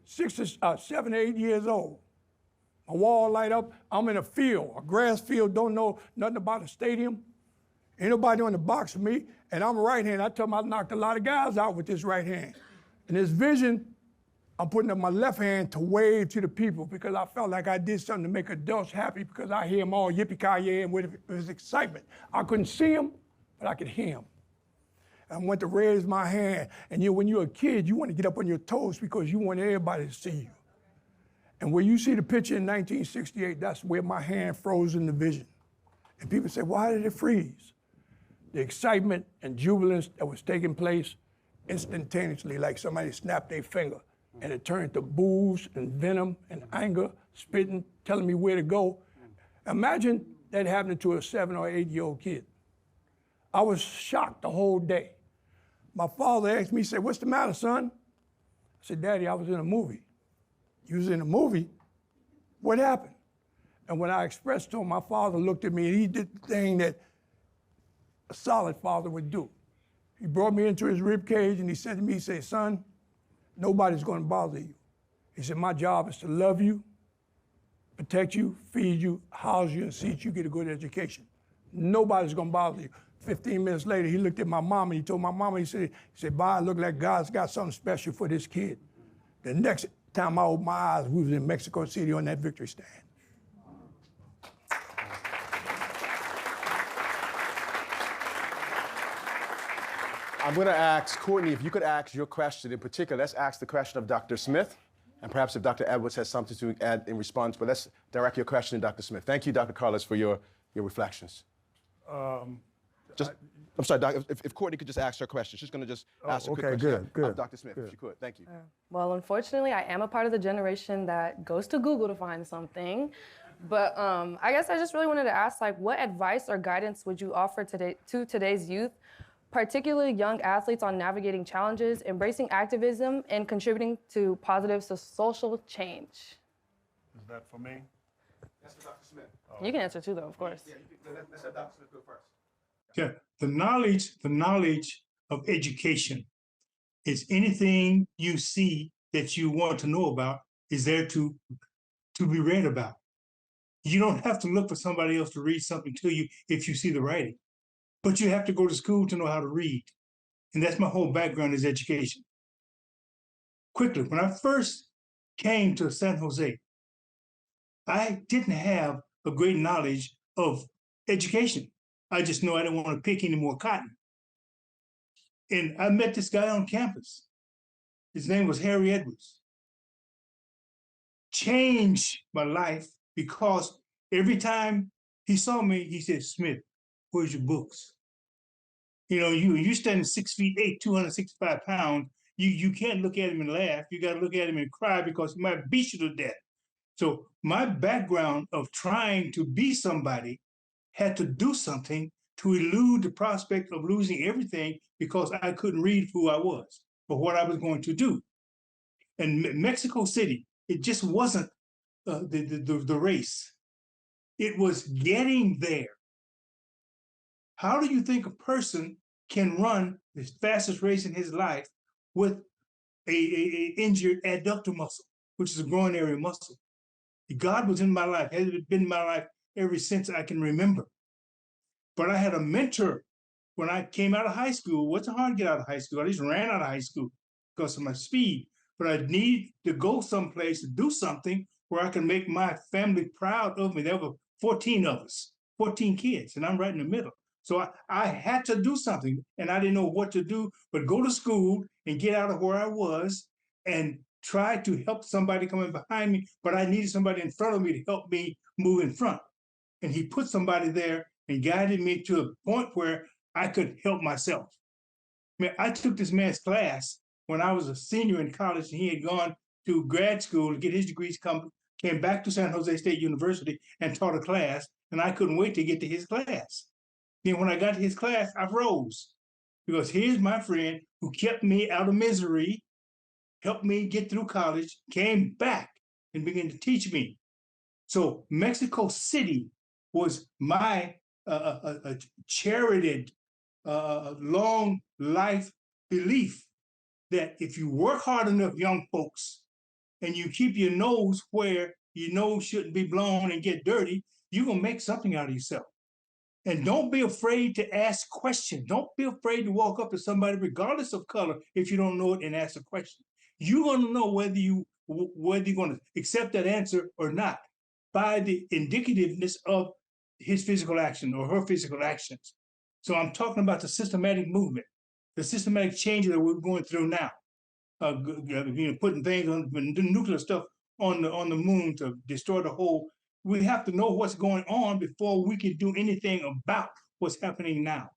7 or 8 years old. My wall light up, I'm in a field, a grass field, don't know nothing about a stadium. Ain't nobody on the box with me, and I'm a right hand. I tell them I knocked a lot of guys out with this right hand. And this vision, I'm putting up my left hand to wave to the people because I felt like I did something to make adults happy because I hear them all yippee-ki-yay and with his excitement. I couldn't see them, but I could hear them. I went to raise my hand, and when you're a kid, you want to get up on your toes because you want everybody to see you. And where you see the picture in 1968, that's where my hand froze in the vision. And people say, why did it freeze? The excitement and jubilance that was taking place instantaneously, like somebody snapped their finger, and it turned to boos and venom and anger, spitting, telling me where to go. Imagine that happening to a 7 or 8 year old kid. I was shocked the whole day. My father asked me, he said, what's the matter, son? I said, Daddy, I was in a movie. You was in a movie? What happened? And when I expressed to him, my father looked at me and he did the thing that a solid father would do. He brought me into his rib cage and he said to me, he said, son, nobody's going to bother you. He said, my job is to love you, protect you, feed you, house you, and see that you get a good education. Nobody's going to bother you. 15 minutes later, he looked at my mom and he told my mama, he said, "Boy, it look like God's got something special for this kid." The next time I opened my eyes, we was in Mexico City on that victory stand. I'm going to ask Courtney, if you could ask your question in particular. Let's ask the question of Dr. Smith, and perhaps if Dr. Edwards has something to add in response, but let's direct your question to Dr. Smith. Thank you, Dr. Carlos, for your reflections. I'm sorry, Doc, if Courtney could just ask her question. She's going to just ask a quick question of Dr. Smith, if she could. Thank you. Well, unfortunately, I am a part of the generation that goes to Google to find something. But I guess I just really wanted to ask, like, what advice or guidance would you offer to today's youth, particularly young athletes, on navigating challenges, embracing activism, and contributing to positive social change? Is that for me? That's for Dr. Smith. You can answer too, though, of course. Yeah, let's have Dr. Smith go first. Yeah, the knowledge of education is anything you see that you want to know about is there to be read about. You don't have to look for somebody else to read something to you if you see the writing, but you have to go to school to know how to read. And that's my whole background is education. Quickly, when I first came to San Jose, I didn't have a great knowledge of education. I just know I didn't want to pick any more cotton. And I met this guy on campus. His name was Harry Edwards. Changed my life because every time he saw me, he said, "Smith, where's your books?" You know, you standing 6'8", 265 pounds, you can't look at him and laugh. You got to look at him and cry because he might beat you to death. So my background of trying to be somebody had to do something to elude the prospect of losing everything because I couldn't read who I was or what I was going to do. And Mexico City, it just wasn't the race. It was getting there. How do you think a person can run the fastest race in his life with a injured adductor muscle, which is a groin area muscle? God was in my life, has been in my life ever since I can remember. But I had a mentor when I came out of high school. It wasn't hard to get out of high school. I just ran out of high school because of my speed. But I need to go someplace to do something where I can make my family proud of me. There were 14 of us, 14 kids, and I'm right in the middle. So I had to do something, and I didn't know what to do, but go to school and get out of where I was and try to help somebody coming behind me, but I needed somebody in front of me to help me move in front. And he put somebody there and guided me to a point where I could help myself. I mean, I took this man's class when I was a senior in college, and he had gone to grad school to get his degrees, came back to San Jose State University and taught a class, and I couldn't wait to get to his class. Then when I got to his class, I froze because here's my friend who kept me out of misery, helped me get through college, came back and began to teach me. So Mexico City was my cherished long life belief that if you work hard enough, young folks, and you keep your nose where your nose shouldn't be blown and get dirty, you're gonna make something out of yourself. And don't be afraid to ask questions. Don't be afraid to walk up to somebody, regardless of color, if you don't know it, and ask a question. You're gonna know whether you're gonna accept that answer or not by the indicativeness of his physical action or her physical actions. So I'm talking about the systematic movement, the systematic change that we're going through now. Putting things on the nuclear stuff on the moon to destroy the whole. We have to know what's going on before we can do anything about what's happening now.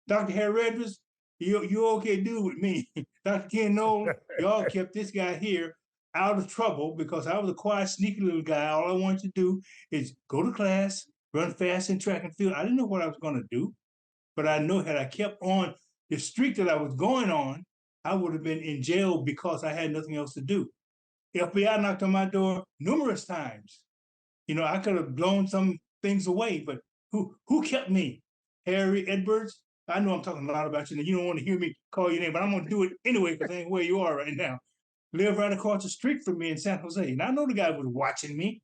Dr. Harry Edwards, you okay dude with me. Dr. Ken Nolan, y'all kept this guy here out of trouble because I was a quiet, sneaky little guy. All I wanted to do is go to class, run fast in track and field. I didn't know what I was going to do, but I know had I kept on the streak that I was going on, I would have been in jail because I had nothing else to do. FBI knocked on my door numerous times. You know, I could have blown some things away, but who kept me? Harry Edwards. I know I'm talking a lot about you, and you don't want to hear me call your name, but I'm going to do it anyway because I ain't where you are right now. Live right across the street from me in San Jose. And I know the guy was watching me,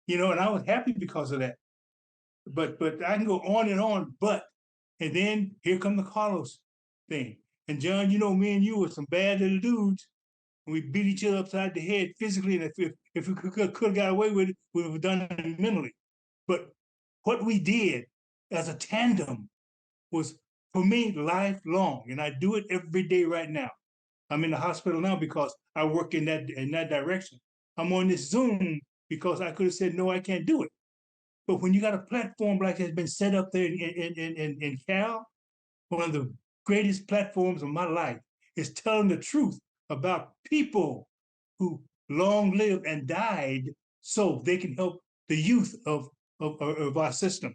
you know, and I was happy because of that. But I can go on, and then here come the Carlos thing. And John, you know, me and you were some bad little dudes. And we beat each other upside the head physically, and if we could have got away with it, we would have done it mentally. But what we did as a tandem was, for me, lifelong, and I do it every day right now. I'm in the hospital now because I work in that direction. I'm on this Zoom because I could have said, no, I can't do it. But when you got a platform like that's been set up there in Cal, one of the greatest platforms of my life is telling the truth about people who long lived and died so they can help the youth of our system.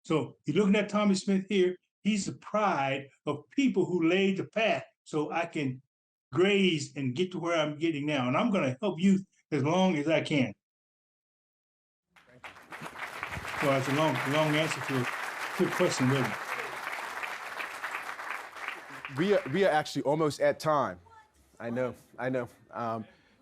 So you're looking at Tommy Smith here, he's the pride of people who laid the path so I can graze and get to where I'm getting now. And I'm gonna help youth as long as I can. Well, it's a long answer to a quick question, really. We are actually almost at time. I know.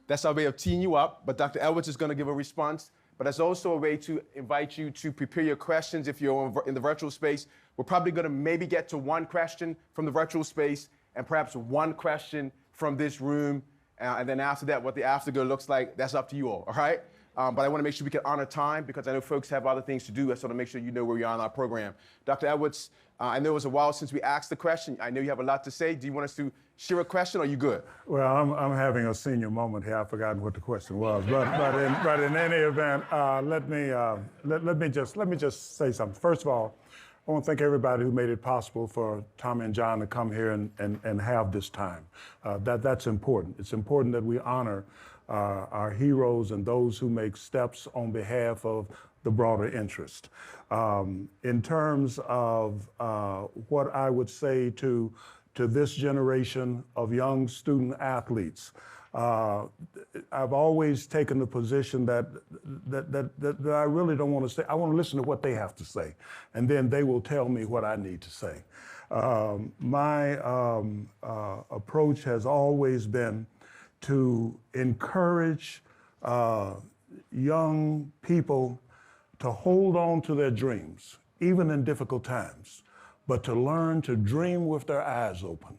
That's our way of teeing you up, but Dr. Edwards is going to give a response, but that's also a way to invite you to prepare your questions if you're in the virtual space. We're probably going to maybe get to one question from the virtual space and perhaps one question from this room, and then after that, what the afterglow looks like, that's up to you all right? But I want to make sure we can honor time because I know folks have other things to do. I just want to make sure you know where you are on our program. Dr. Edwards, I know it was a while since we asked the question. I know you have a lot to say. Do you want us to share a question, or are you good? Well, I'm having a senior moment here. I've forgotten what the question was, but in any event, let me just say something. First of all, I want to thank everybody who made it possible for Tommy and John to come here and have this time. That's important. It's important that we honor our heroes and those who make steps on behalf of the broader interest. In terms of what I would say to this generation of young student athletes, I've always taken the position that I really don't want to say. I want to listen to what they have to say, and then they will tell me what I need to say. My approach has always been to encourage young people to hold on to their dreams, even in difficult times, but to learn to dream with their eyes open.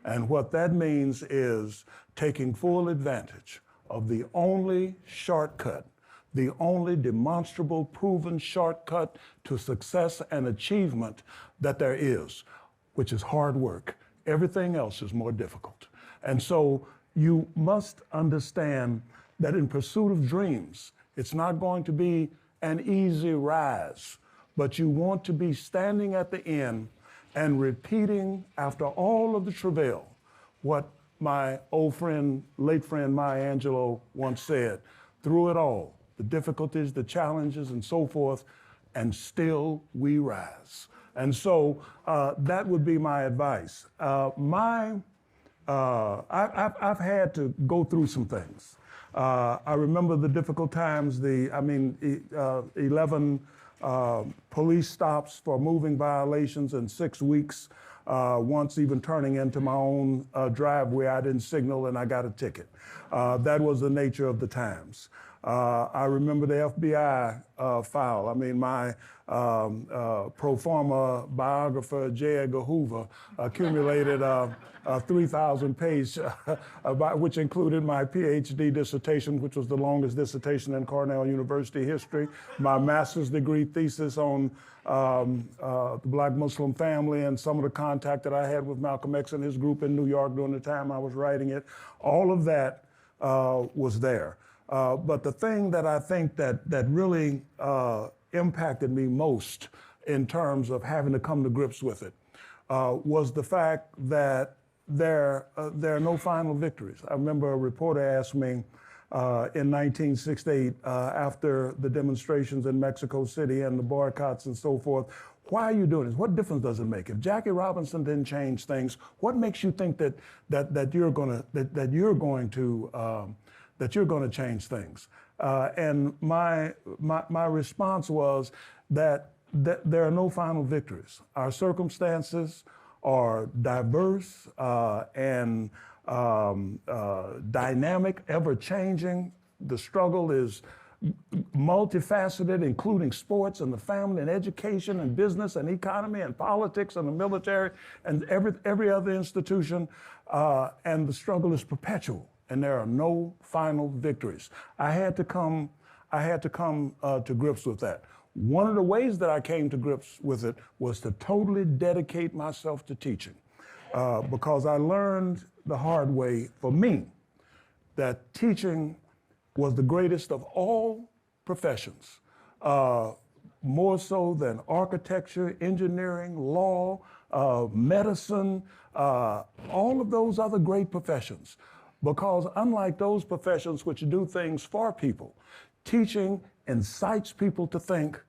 And what that means is taking full advantage of the only shortcut, the only demonstrable, proven shortcut to success and achievement that there is, which is hard work. Everything else is more difficult. And so you must understand that in pursuit of dreams, it's not going to be an easy rise, but you want to be standing at the end and repeating after all of the travail what my old friend, late friend Maya Angelou once said, through it all, the difficulties, the challenges, and so forth, and still we rise. And so that would be my advice. I've had to go through some things. I remember the difficult times, 11 police stops for moving violations in 6 weeks, once even turning into my own driveway. I didn't signal and I got a ticket. That was the nature of the times. I remember the FBI file. I mean, my pro forma biographer, J. Edgar Hoover, accumulated a 3,000-page, which included my PhD dissertation, which was the longest dissertation in Cornell University history, my master's degree thesis on the Black Muslim family and some of the contact that I had with Malcolm X and his group in New York during the time I was writing it. All of that was there. But the thing that I think that really impacted me most in terms of having to come to grips with it was the fact that there are no final victories. I remember a reporter asked me in 1968, after the demonstrations in Mexico City and the boycotts and so forth, why are you doing this? What difference does it make? If Jackie Robinson didn't change things, what makes you think that you're going to change things? And my response was that there are no final victories. Our circumstances are diverse and dynamic, ever-changing. The struggle is multifaceted, including sports and the family and education and business and economy and politics and the military and every other institution. And the struggle is perpetual, and there are no final victories. I had to come to grips with that. One of the ways that I came to grips with it was to totally dedicate myself to teaching, because I learned the hard way, for me, that teaching was the greatest of all professions, more so than architecture, engineering, law, medicine, all of those other great professions. Because unlike those professions which do things for people, teaching incites people to think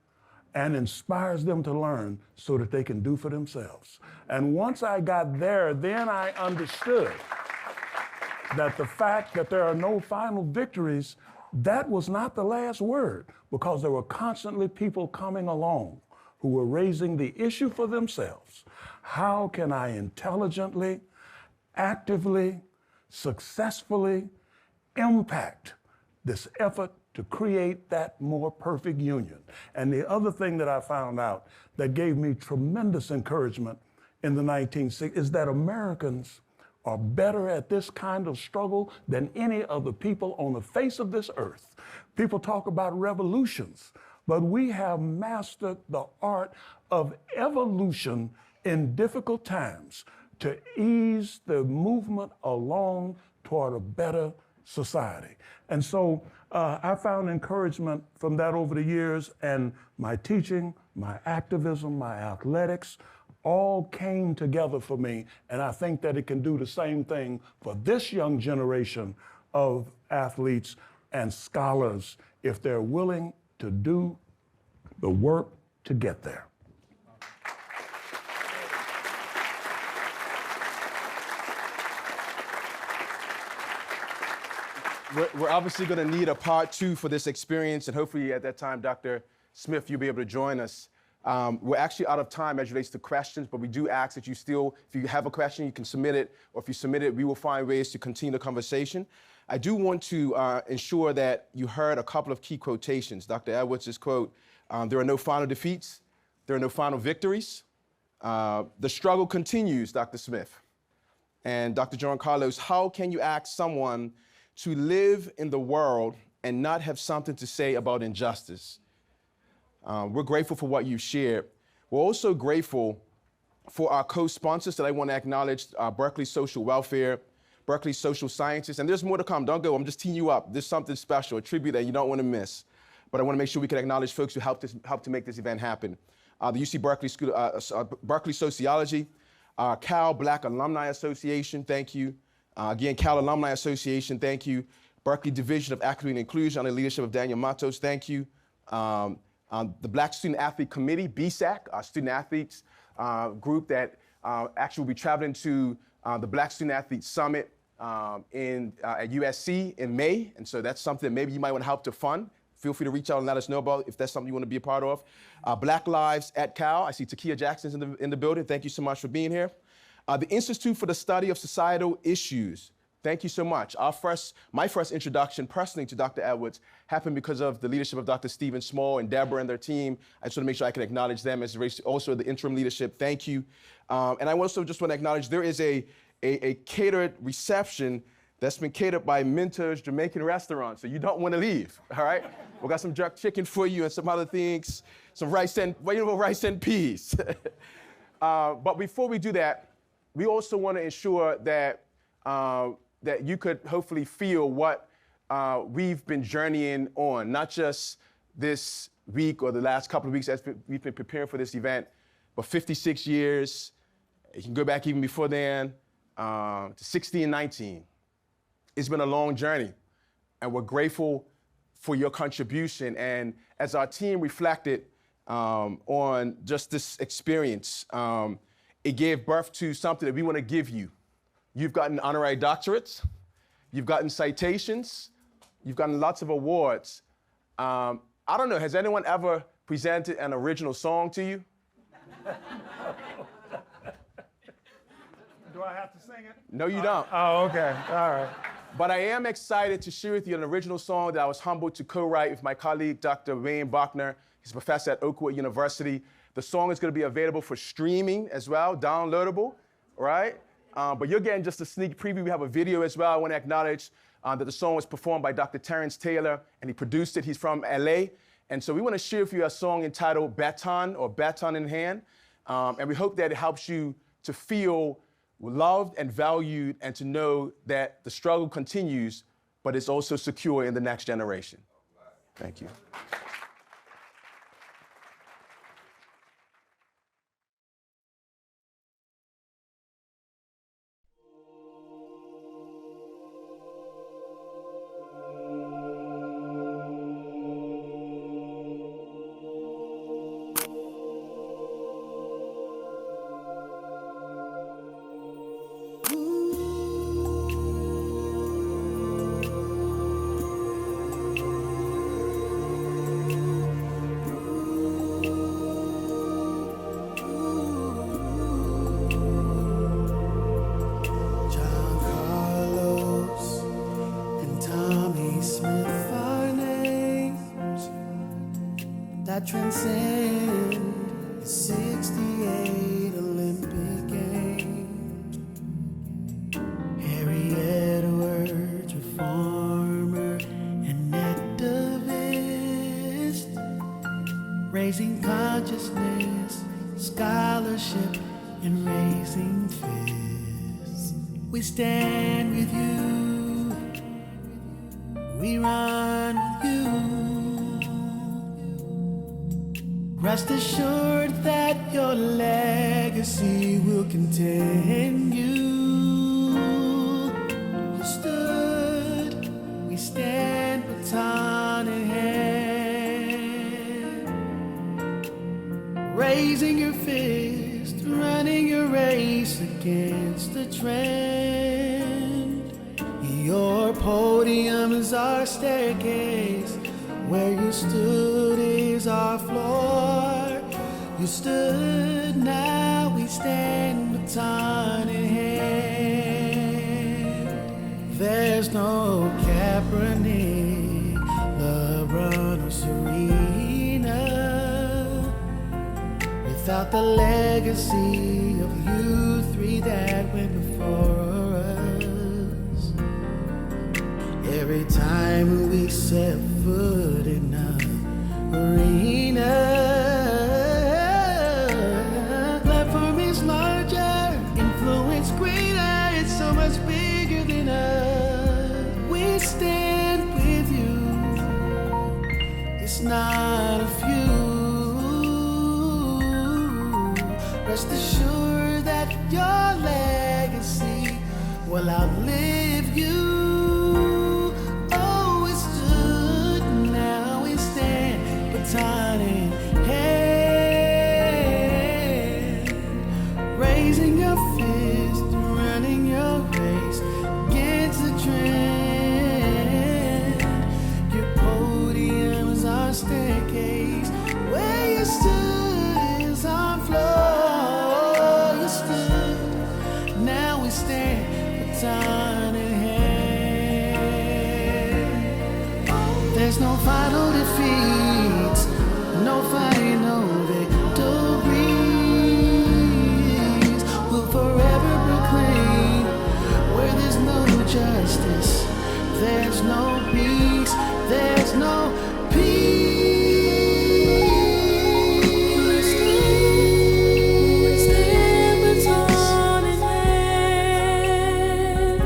and inspires them to learn so that they can do for themselves. And once I got there, then I understood that the fact that there are no final victories, that was not the last word, because there were constantly people coming along who were raising the issue for themselves. How can I intelligently, actively, successfully impact this effort to create that more perfect union? And the other thing that I found out that gave me tremendous encouragement in the 1960s is that Americans are better at this kind of struggle than any other people on the face of this earth. People talk about revolutions, but we have mastered the art of evolution in difficult times to ease the movement along toward a better society. And so I found encouragement from that over the years, and my teaching, my activism, my athletics, all came together for me, and I think that it can do the same thing for this young generation of athletes and scholars if they're willing to do the work to get there. We're obviously going to need a part 2 for this experience, and hopefully at that time, Dr. Smith, you'll be able to join us. We're actually out of time as it relates to questions, but we do ask that you still, if you have a question, you can submit it, or if you submit it, we will find ways to continue the conversation. I do want to ensure that you heard a couple of key quotations. Dr. Edwards' quote, there are no final defeats, there are no final victories. The struggle continues, Dr. Smith. And Dr. John Carlos, how can you ask someone to live in the world and not have something to say about injustice? We're grateful for what you shared. We're also grateful for our co-sponsors that I want to acknowledge, Berkeley Social Welfare, Berkeley Social Sciences, and there's more to come. Don't go, I'm just teeing you up. There's something special, a tribute that you don't want to miss. But I want to make sure we can acknowledge folks who helped to make this event happen. The UC Berkeley School, Berkeley Sociology, Cal Black Alumni Association, thank you. Again, Cal Alumni Association, thank you. Berkeley Division of Equity and Inclusion under the leadership of Daniel Matos, thank you. The Black Student Athlete Committee, BSAC, our student athletes group that actually will be traveling to the Black Student Athlete Summit at USC in May. And so that's something that maybe you might want to help to fund. Feel free to reach out and let us know about if that's something you want to be a part of. Black Lives at Cal. I see Takia Jackson's in the building. Thank you so much for being here. The Institute for the Study of Societal Issues. Thank you so much. My first introduction personally to Dr. Edwards happened because of the leadership of Dr. Stephen Small and Deborah and their team. I just want to make sure I can acknowledge them as also the interim leadership. Thank you. And I also just want to acknowledge there is a catered reception that's been catered by Mentor's Jamaican restaurant, so you don't want to leave, all right? We got some jerk chicken for you and some other things, some rice and peas. But before we do that, we also want to ensure that that you could hopefully feel what we've been journeying on, not just this week or the last couple of weeks as we've been preparing for this event, but 56 years. You can go back even before then to 16 and 19. It's been a long journey, and we're grateful for your contribution. And as our team reflected on just this experience, it gave birth to something that we want to give you. You've gotten honorary doctorates, you've gotten citations, you've gotten lots of awards. I don't know, has anyone ever presented an original song to you? Do I have to sing it? No, you don't. Oh, okay, all right. But I am excited to share with you an original song that I was humbled to co-write with my colleague, Dr. Wayne Bachner. He's a professor at Oakwood University. The song is going to be available for streaming as well, downloadable, right? But you're getting just a sneak preview. We have a video as well. I want to acknowledge that the song was performed by Dr. Terrence Taylor, and he produced it. He's from LA. And so we want to share with you a song entitled Baton, or Baton in Hand. And we hope that it helps you to feel loved and valued, and to know that the struggle continues, but it's also secure in the next generation. Thank you. that transcend the 68 Olympic Games. Harry Edwards, reformer and activist, raising consciousness, scholarship, and raising fists. We stand with you, we run with you. Rest assured that your legacy will continue. You stood raising your fist, running your race against the trend. Your podium is our staircase, where you stood is our floor. You stood, now we stand, baton in hand. There's no Kaepernick, LeBron or Serena without the legacy of you three that went before us. Every time we set foot in a arena, platform is larger, influence greater, it's so much bigger than us. We stand with you, it's not a few. Rest assured that your legacy will outlive you. Oh, we stood, now we stand, baton in hand, raising your fist, running your race against the trend. Your podium is our staircase, where you stood is our floor. You stood, now we stand, baton in hand. There's no final defeats, no fighting, no victories. We'll forever proclaim where there's no justice, there's no peace, there's no peace. We stand baton in hand,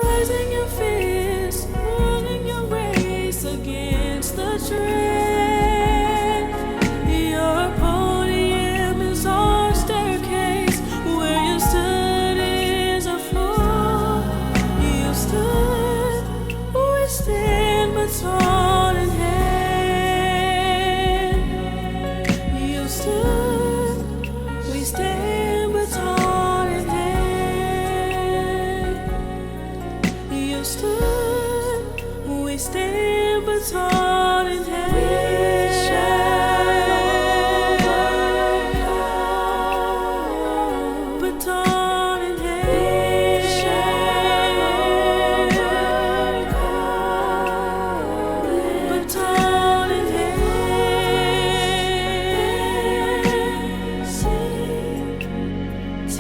raising your fist, running your race against the trend. Your podium is our staircase, where you stood is a floor. You stood, we stand baton in hand. You stood, we stand baton in hand. You stood, we stand baton in hand. Baton in hand. Baton in hand. Sing to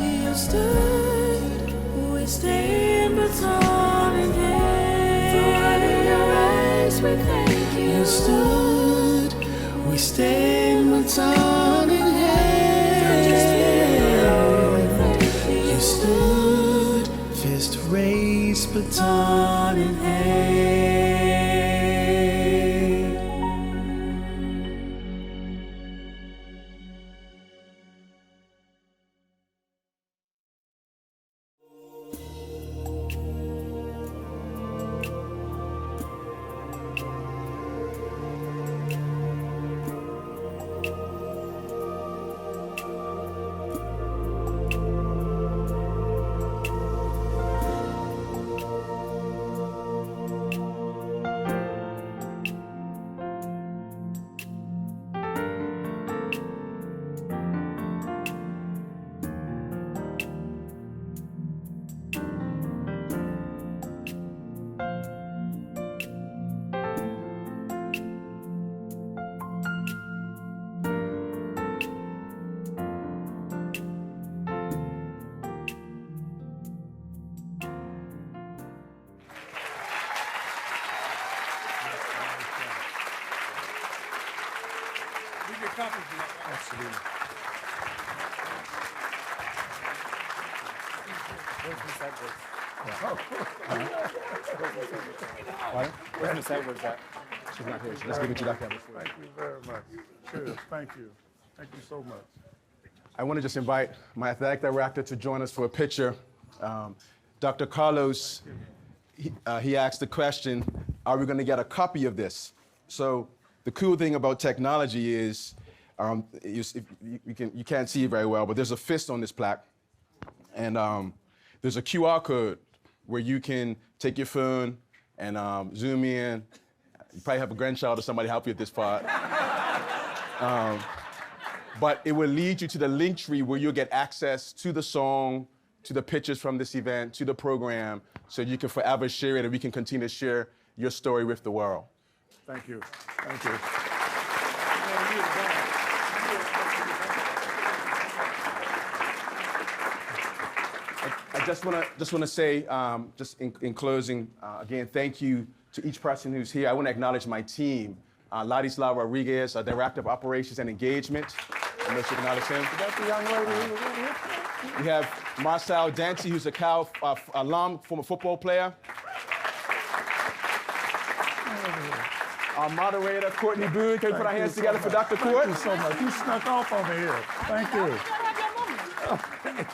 you stood, we stand baton in hand. For running your race, we thank you. You stood, we stand baton in hand. You stood, fist raised, baton in hand. Absolutely. Where's Miss Edwards at? She's not here. Let's give it to you like that before. Thank you very much. Cheers. Thank you. Thank you so much. I want to just invite my athletic director to join us for a picture. Dr. Carlos, he asked the question, are we going to get a copy of this? So the cool thing about technology is, you can't see it very well, but there's a fist on this plaque. And there's a QR code where you can take your phone and zoom in. You probably have a grandchild or somebody help you at this part. But it will lead you to the link tree where you'll get access to the song, to the pictures from this event, to the program, so you can forever share it and we can continue to share your story with the world. Thank you. Thank you. I just want to say, just in closing, again, thank you to each person who's here. I want to acknowledge my team, Ladislav Rodriguez, our Director of Operations and Engagement. I know you can acknowledge him. That's the young lady who was in here. We have Marcel Dancy, who's a Cal alum, former football player. Our moderator, Courtney Boone. Can we put our hands together for Dr. Court? Thank you so much. You snuck off on me here. Thank you.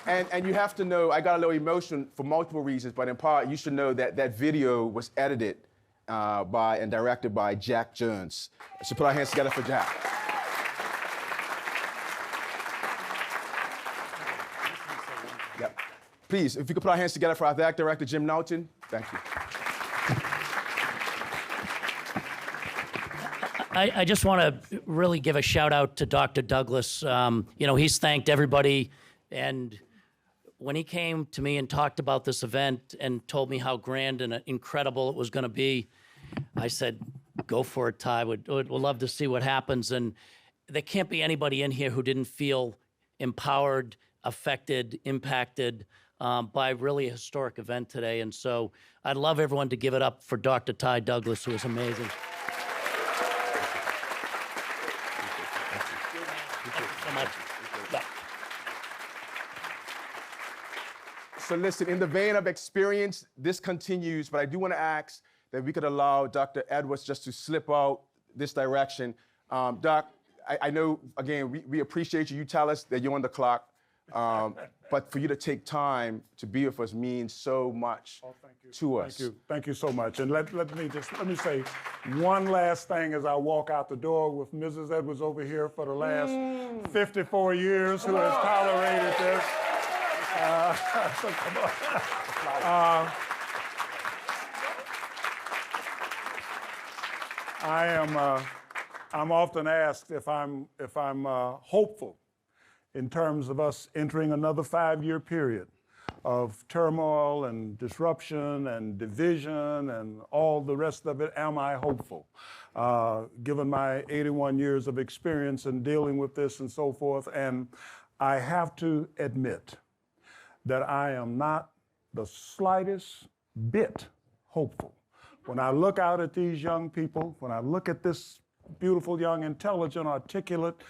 And you have to know, I got a little emotion for multiple reasons, but in part, you should know that that video was edited by and directed by Jack Jones. So put our hands together for Jack. Yep. Please, if you could put our hands together for our athletic director, Jim Knowlton. Thank you. I just want to really give a shout out to Dr. Douglas. He's thanked everybody. And when he came to me and talked about this event and told me how grand and incredible it was going to be, I said, go for it, Ty. We'd love to see what happens. And there can't be anybody in here who didn't feel empowered, affected, impacted by really a historic event today. And so I'd love everyone to give it up for Dr. Ty Douglas, who was amazing. So listen, in the vein of experience, this continues, but I do want to ask that we could allow Dr. Edwards just to slip out this direction. Doc, I know, again, we appreciate you. You tell us that you're on the clock, but for you to take time to be with us means so much to us. Thank you. Thank you so much. And let me say one last thing as I walk out the door with Mrs. Edwards over here for the last 54 years who has tolerated this. So come on. I'm often asked if I'm hopeful in terms of us entering another 5-year period of turmoil and disruption and division and all the rest of it. Am I hopeful? Given my 81 years of experience in dealing with this and so forth, and I have to admit that I am not the slightest bit hopeful. When I look out at these young people, when I look at this beautiful, young, intelligent, articulate,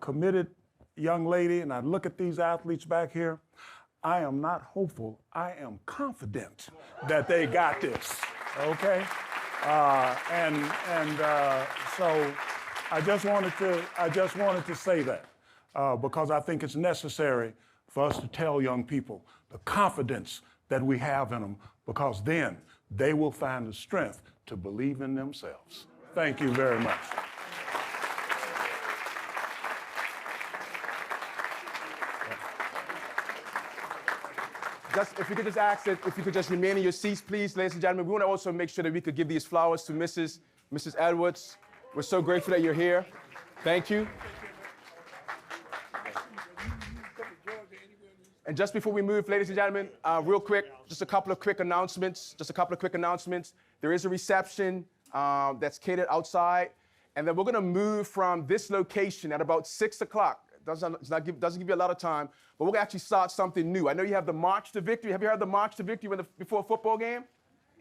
committed young lady, and I look at these athletes back here, I am not hopeful. I am confident that they got this, okay? So I just wanted to say that because I think it's necessary for us to tell young people the confidence that we have in them, because then they will find the strength to believe in themselves. Thank you very much. If you could just ask that, if you could just remain in your seats, please, ladies and gentlemen. We want to also make sure that we could give these flowers to Mrs. Edwards. We're so grateful that you're here. Thank you. And just before we move, ladies and gentlemen, real quick, just a couple of quick announcements. There is a reception that's catered outside, and then we're going to move from this location at about 6 o'clock. Doesn't give you a lot of time, but we're going to actually start something new. I know you have the March to Victory. Have you heard the March to Victory before a football game?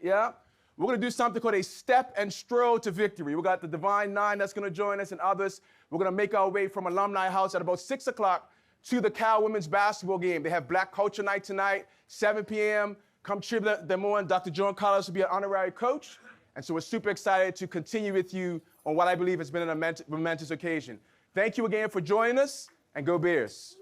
Yeah? We're going to do something called a Step and Stroll to Victory. We got the Divine Nine that's going to join us and others. We're going to make our way from Alumni House at about 6 o'clock to the Cal women's basketball game. They have Black Culture Night tonight, 7 p.m. Come cheer them on. Dr. John Carlos will be an honorary coach. And so we're super excited to continue with you on what I believe has been a momentous occasion. Thank you again for joining us, and go Bears.